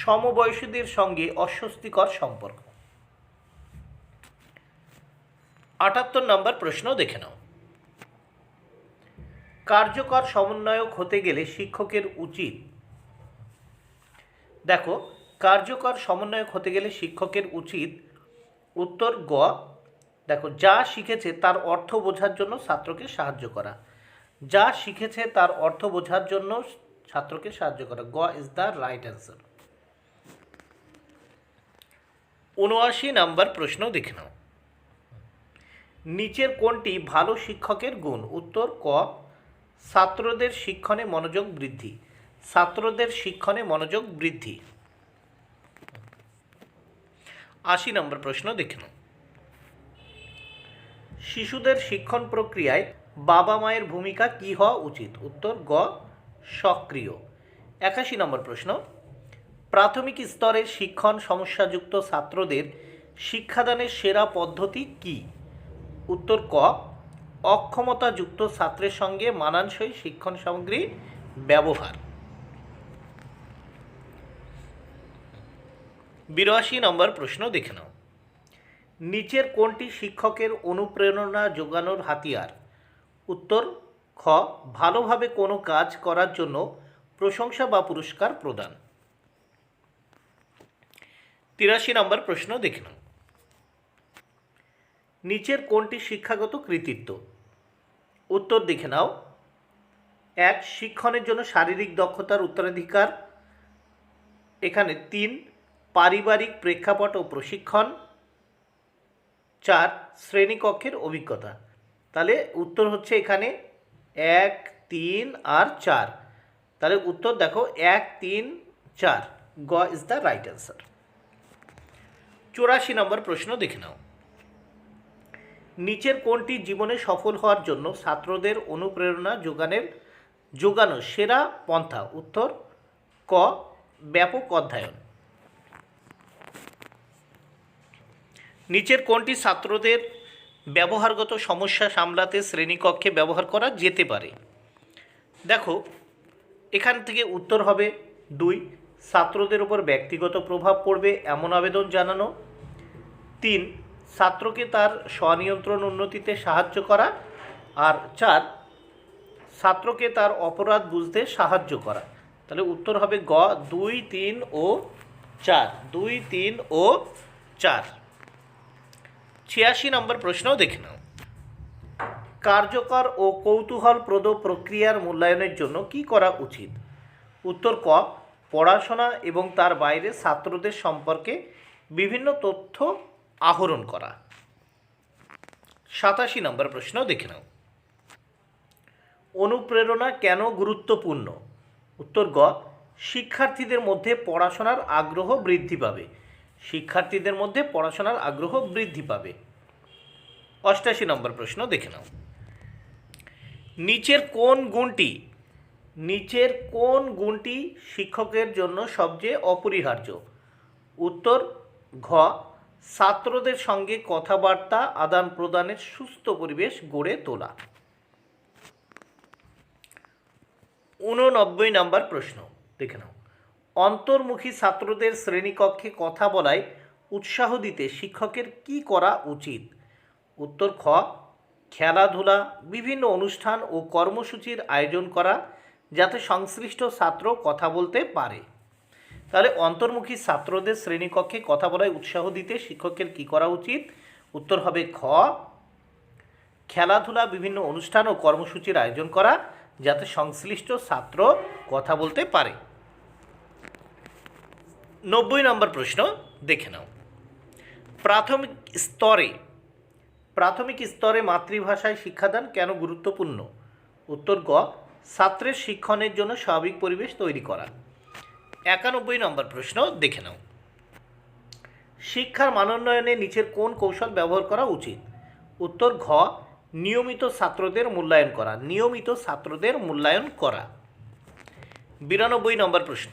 সমবয়সীদের সঙ্গে অস্বস্তিকর সম্পর্ক। 78 নম্বর প্রশ্ন দেখে নাও। কার্যকর সমন্বয়ক হতে গেলে শিক্ষকের উচিত? দেখো, কার্যকর সমন্বয়ক হতে গেলে শিক্ষকের উচিত, উত্তর গ, দেখো, যা শিখেছে তার অর্থ বোঝার জন্য ছাত্রকে সাহায্য করা। যা শিখেছে তার অর্থ বোঝার জন্য ছাত্রকে সাহায্য করা। গ ইজ দ্য রাইট অ্যান্সার। 79 নম্বর প্রশ্ন দেখে নাও। নিচের কোনটি ভালো শিক্ষকের গুণ? উত্তর ক, ছাত্রদের শিক্ষণে মনোযোগ বৃদ্ধি। ছাত্রদের শিক্ষণে মনোযোগ বৃদ্ধি। 80 নম্বর প্রশ্ন দেখে নাও। শিশুদের শিক্ষণ প্রক্রিয়ায় বাবা মায়ের ভূমিকা কী হওয়া উচিত? উত্তর গ, সক্রিয়। 81 নম্বর প্রশ্ন। প্রাথমিক স্তরের শিক্ষণ সমস্যাযুক্ত ছাত্রদের শিক্ষাদানের সেরা পদ্ধতি কী? উত্তর ক, অক্ষমতাযুক্ত ছাত্রের সঙ্গে মানানসই শিক্ষণ সামগ্রী ব্যবহার। 82 নম্বর প্রশ্ন দেখে নাও। নিচের কোনটি শিক্ষকের অনুপ্রেরণা যোগানোর হাতিয়ার? উত্তর খ, ভালোভাবে কোনো কাজ করার জন্য প্রশংসা বা পুরস্কার প্রদান। 83 নম্বর প্রশ্ন দেখে নাও। নিচের কোনটি শিক্ষাগত কৃতিত্ব? উত্তর দেখে নাও। 1, শিক্ষণের জন্য শারীরিক দক্ষতার উত্তরাধিকার। এখানে 3, পারিবারিক প্রেক্ষাপট ও প্রশিক্ষণ। 4, শ্রেণীকক্ষের অভিজ্ঞতা। তাহলে উত্তর হচ্ছে এখানে 1, 3 আর 4। তাহলে উত্তর দেখো 1, 3, 4। গ ইজ দ্য রাইট অ্যান্সার। 84 নম্বর প্রশ্ন দেখে নাও। নিচের কোনটি জীবনে সফল হওয়ার জন্য ছাত্রদের অনুপ্রেরণা যোগানোর সেরা পন্থা? উত্তর ক, ব্যাপক অধ্যয়ন। নিচের কোনটি ছাত্রদের ব্যবহারগত সমস্যা সামলাতে শ্রেণীকক্ষে ব্যবহার করা যেতে পারে? দেখো, এখান থেকে উত্তর হবে 2, ছাত্রদের উপর ব্যক্তিগত প্রভাব পড়বে এমন আবেদন জানানো। 3, ছাত্রকে তার স্বনিয়ন্ত্রণ উন্নতিতে সাহায্য করা। আর 4, ছাত্রকে তার অপরাধ বুঝতে সাহায্য করা। তাহলে উত্তর হবে গ 2, 3 ও 4, 2, 3 ও 4। 86 নম্বর প্রশ্ন দেখে নাও। কার্যকর ও কৌতূহলপ্রদ প্রক্রিয়ার মূল্যায়নের জন্য কি করা উচিত? উত্তর ক পড়াশোনা এবং তার বাইরে ছাত্রদের সম্পর্কে বিভিন্ন তথ্য আহরণ করা। 87 নম্বর প্রশ্ন দেখে নাও। অনুপ্রেরণা কেন গুরুত্বপূর্ণ? উত্তর গ শিক্ষার্থীদের মধ্যে পড়াশোনার আগ্রহ বৃদ্ধি পাবে। শিক্ষার্থীদের মধ্যে পড়াশোনার আগ্রহ বৃদ্ধি পাবে। 88 নম্বর প্রশ্ন দেখে নাও। নিচের কোন গুণটি শিক্ষকের জন্য সবচেয়ে অপরিহার্য? উত্তর ঘ ছাত্রদের সঙ্গে কথাবার্তা আদান প্রদানের সুস্থ পরিবেশ গড়ে তোলা। 89 নম্বর প্রশ্ন দেখে নাও। অন্তর্মুখী ছাত্রদের শ্রেণীকক্ষে কথা বলায় উৎসাহ দিতে শিক্ষকের কি করা উচিত? উত্তর খ খেলাধুলা, বিভিন্ন অনুষ্ঠান ও কর্মসূচির আয়োজন করা যাতে সংশ্লিষ্ট ছাত্র কথা বলতে পারে। তাহলে অন্তর্মুখী ছাত্রদের শ্রেণীকক্ষে কথা বলায় উৎসাহ দিতে শিক্ষকের কি করা উচিত? উত্তর হবে খ খেলাধুলা, বিভিন্ন অনুষ্ঠান ও কর্মসূচির আয়োজন করা যাতে সংশ্লিষ্ট ছাত্র কথা বলতে পারে। 90 নম্বর প্রশ্ন দেখে নাও। প্রাথমিক স্তরে মাতৃভাষায় শিক্ষাদান কেন গুরুত্বপূর্ণ? উত্তর গ ছাত্রের শিক্ষণের জন্য স্বাভাবিক পরিবেশ তৈরি করা। 91 নম্বর প্রশ্ন দেখে নাও। শিক্ষার মানোন্নয়নে নিচের কোন কৌশল ব্যবহার করা উচিত? উত্তর ঘ নিয়মিত ছাত্রদের মূল্যায়ন করা। 92 নম্বর প্রশ্ন।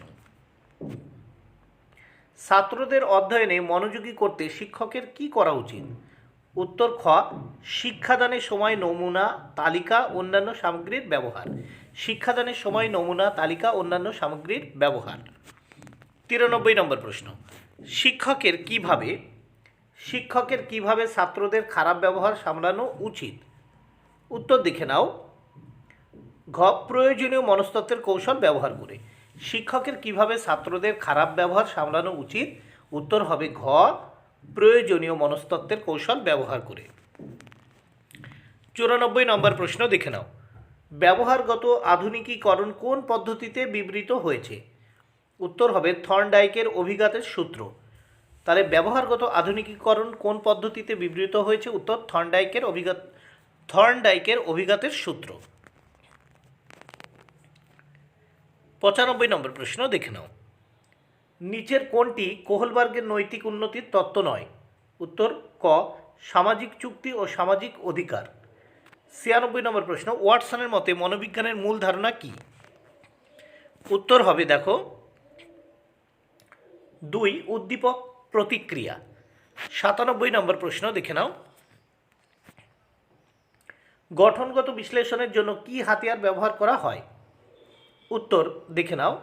ছাত্রদের অধ্যয়নে মনোযোগী করতে শিক্ষকের কি করা উচিত? উত্তর খ শিক্ষাদানের সময় নমুনা তালিকা অন্যান্য সামগ্রীর ব্যবহার। 93 নম্বর প্রশ্ন। শিক্ষকের কিভাবে ছাত্রদের খারাপ ব্যবহার সামলানো উচিত? উত্তর দেখে নাও। ঘ প্রয়োজনীয় মনস্তত্ত্বের কৌশল ব্যবহার করে। শিক্ষকের কিভাবে ছাত্রদের খারাপ ব্যবহার সামলানো উচিত? উত্তর হবে ঘ প্রয়োজনীয় মনস্তত্ত্বের কৌশল ব্যবহার করে। 94 নম্বর প্রশ্ন দেখে নাও। ব্যবহারগত আধুনিকীকরণ কোন পদ্ধতিতে বিবৃত হয়েছে? উত্তর হবে থর্নডাইকের অভিঘাতের সূত্র। তাহলে ব্যবহারগত আধুনিকীকরণ কোন পদ্ধতিতে বিবৃত হয়েছে? উত্তর থর্নডাইকের অভিঘাতের সূত্র। 95 নম্বর প্রশ্ন দেখে নাও। নিচের কোনটি কোহলবার্গের নৈতিক উন্নতির তত্ত্ব নয়? উত্তর ক সামাজিক চুক্তি ও সামাজিক অধিকার। 96 নম্বর প্রশ্ন। ওয়াটসনের মতে মনোবিজ্ঞানের মূল ধারণা কি? উত্তর হবে দেখো 2 উদ্দীপক প্রতিক্রিয়া। 97 নম্বর প্রশ্ন দেখে নাও। গঠনগত বিশ্লেষণের জন্য কি হাতিয়ার ব্যবহার করা হয়? উত্তর দেখে নাও।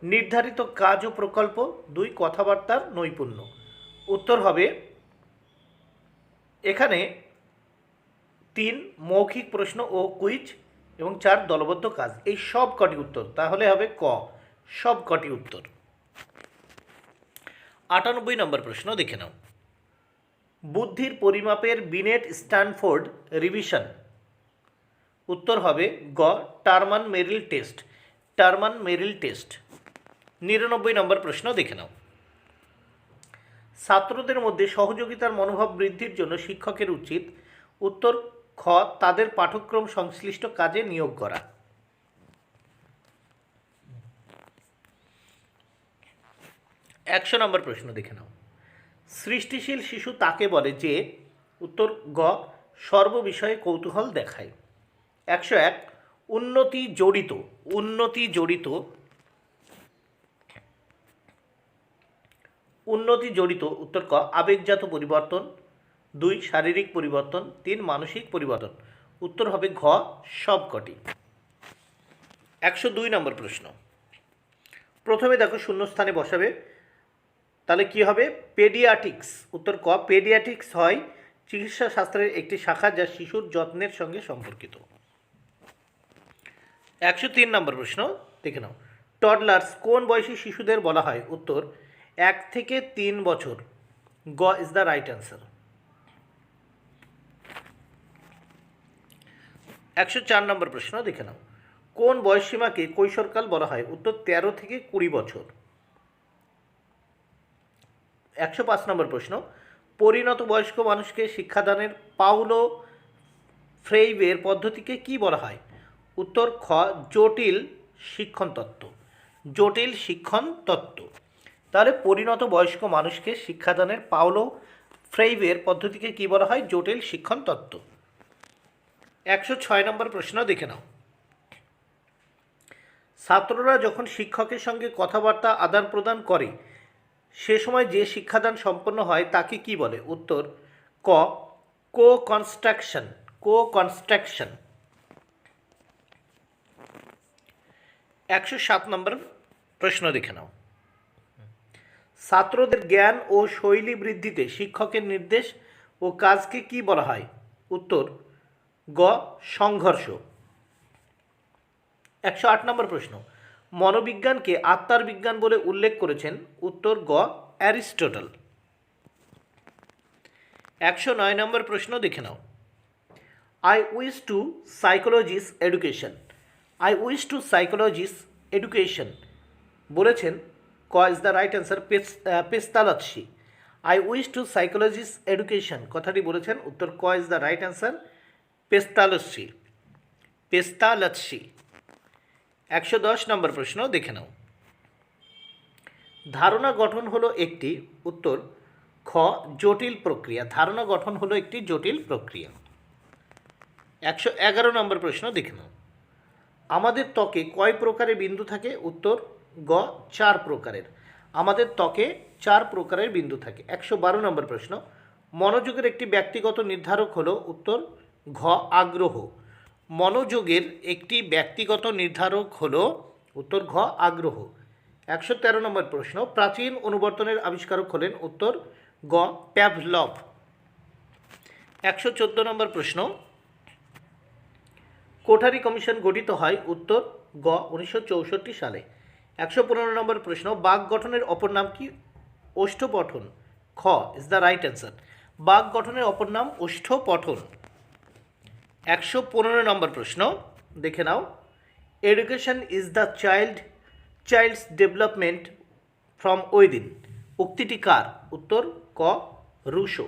নির্ধারিত কাজ ও প্রকল্প। 2 কথাবার্তার নৈপুণ্য। উত্তর হবে এখানে 3 মৌখিক প্রশ্ন ও কুইজ এবং 4 দলবদ্ধ কাজ। এই সব কটি উত্তর, তাহলে হবে ক সব কটি উত্তর। 98 নম্বর প্রশ্ন দেখে নাও। বুদ্ধির পরিমাপের বিনেট স্ট্যানফোর্ড রিভিশন। উত্তর হবে গ টারমান মেরিল টেস্ট। 99 নম্বর প্রশ্ন দেখে নাও। ছাত্রদের মধ্যে সহযোগিতার মনোভাব বৃদ্ধির জন্য শিক্ষকের উচিত। উত্তর খ তাদের পাঠ্যক্রম সংশ্লিষ্ট কাজে নিয়োগ করা। 100 নম্বর প্রশ্ন দেখে নাও। সৃষ্টিশীল শিশু তাকে বলে যে? উত্তর গ সর্ববিষয়ে কৌতূহল দেখায়। 101 উন্নতি জড়িত। উত্তর ক আবেগজাত পরিবর্তন। 2 শারীরিক পরিবর্তন। 3 মানসিক পরিবর্তন। উত্তর হবে ঘ সবকটি। 102 নম্বর প্রশ্ন। প্রথমে দেখো শূন্যস্থানে বসাবে, তাহলে কি হবে? পেডিয়াট্রিক্স। উত্তর ক পেডিয়াট্রিক্স হয় চিকিৎসা শাস্ত্রের একটি শাখা যা শিশুর যত্নের সঙ্গে সম্পর্কিত। 103 নম্বর প্রশ্ন দেখে নাও। টডলার্স কোন বয়সী শিশুদের বলা হয়? উত্তর 1 থেকে 3 বছর। গ ইজ দ্য রাইট অ্যান্সার। 104 নম্বর প্রশ্ন দেখে নাও। কোন বয়সসীমাকে কৈশোরকাল বলা হয়? উত্তর 13 থেকে 20 বছর। 105 নম্বর প্রশ্ন, পরিণত বয়স্ক মানুষকে শিক্ষাদানের পাউলো ফ্রেইবের পদ্ধতিকে কি বলা হয়? উত্তর খ জটিল শিক্ষণ তত্ত্ব। জটিল শিক্ষণ তত্ত্ব। তাহলে পরিণত বয়স্ক মানুষকে শিক্ষাদানের পাউলো ফ্রেইবের পদ্ধতিকে কি বলা হয়? জটিল শিক্ষণ তত্ত্ব। 106 নম্বর প্রশ্ন দেখে নাও। ছাত্ররা যখন শিক্ষকের সঙ্গে কথাবার্তা আদান প্রদান করে সে সময় যে শিক্ষাদান সম্পন্ন হয় তাকে কি বলে? উত্তর ক কো কনস্ট্রাকশন। কো কনস্ট্রাকশন। 107 নম্বর প্রশ্ন দেখে নাও। ছাত্রদের জ্ঞান ও শৈলী বৃদ্ধিতে শিক্ষকের নির্দেশ ও কাজকে কি বলা হয়? উত্তর গ সংঘর্ষ। 108 নম্বর প্রশ্ন, মনোবিজ্ঞানকে আত্মার বিজ্ঞান বলে উল্লেখ করেছেন? উত্তর গ অ্যারিস্টটল। 109 নম্বর প্রশ্ন দেখে নাও। I wish to psychologist education. I wish to psychologist education বলেছেন? ক is the right answer Pestalozzi. I wish to psychologist education কথাটি বলেছেন? উত্তর ক is the right answer Pestalozzi. Pestalozzi. 110 নম্বর প্রশ্ন দেখে নাও। ধারণা গঠন হলো একটি, উত্তর খ জটিল প্রক্রিয়া। ধারণা গঠন হলো একটি জটিল প্রক্রিয়া। 111 নম্বর প্রশ্ন দেখে নাও। আমাদের ত্বকে কয় প্রকারের বিন্দু থাকে? উত্তর গ 4 প্রকারের। আমাদের ত্বকে 4 প্রকারের বিন্দু থাকে। 112 নম্বর প্রশ্ন, মনোযোগের একটি ব্যক্তিগত নির্ধারক হলো? উত্তর ঘ আগ্রহ। মনোযোগের একটি ব্যক্তিগত নির্ধারক হলো? উত্তর ঘ আগ্রহ। 113 নম্বর প্রশ্ন, প্রাচীন অনুবর্তনের আবিষ্কারক হলেন? উত্তর গ প্যাভলভ। 114 নম্বর প্রশ্ন, কোঠারি কমিশন গঠিত হয়? উত্তর গ 1964 সালে। 115 নম্বর প্রশ্ন, বাক গঠনের অপর নাম কি? ওষ্ঠপঠন। খ ইজ দ্য রাইট অ্যান্সার। বাক গঠনের অপর নাম ওষ্ঠপঠন। 115 নম্বর প্রশ্ন দেখে নাও। Education is the child's development from within উক্তিটি কার? উত্তর ক Rousseau.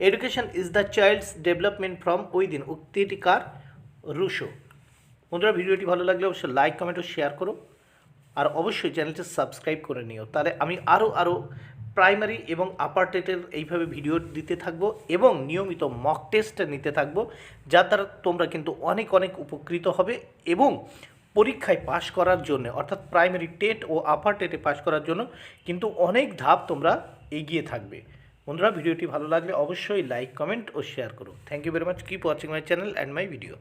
Education is the child's development from within উক্তিটি কার? রুশো। বন্ধুরা, ভিডিওটি ভালো লাগলে অবশ্যই লাইক কমেন্ট ও শেয়ার করো, আর অবশ্যই চ্যানেলটি সাবস্ক্রাইব করে নিও। তাহলে আমি আরও প্রাইমারি এবং আপার টেটের এইভাবে ভিডিও দিতে থাকবো এবং নিয়মিত মক টেস্ট নিতে থাকবো, যার দ্বারা তোমরা কিন্তু অনেক উপকৃত হবে এবং পরীক্ষায় পাশ করার জন্য, অর্থাৎ প্রাইমারি টেট ও আপার টেটে পাশ করার জন্য কিন্তু অনেক ধাপ তোমরা এগিয়ে থাকবে। বন্ধুরা, ভিডিওটি ভালো লাগলে অবশ্যই লাইক কমেন্ট ও শেয়ার করো। Thank you very much. Keep watching my channel and my video.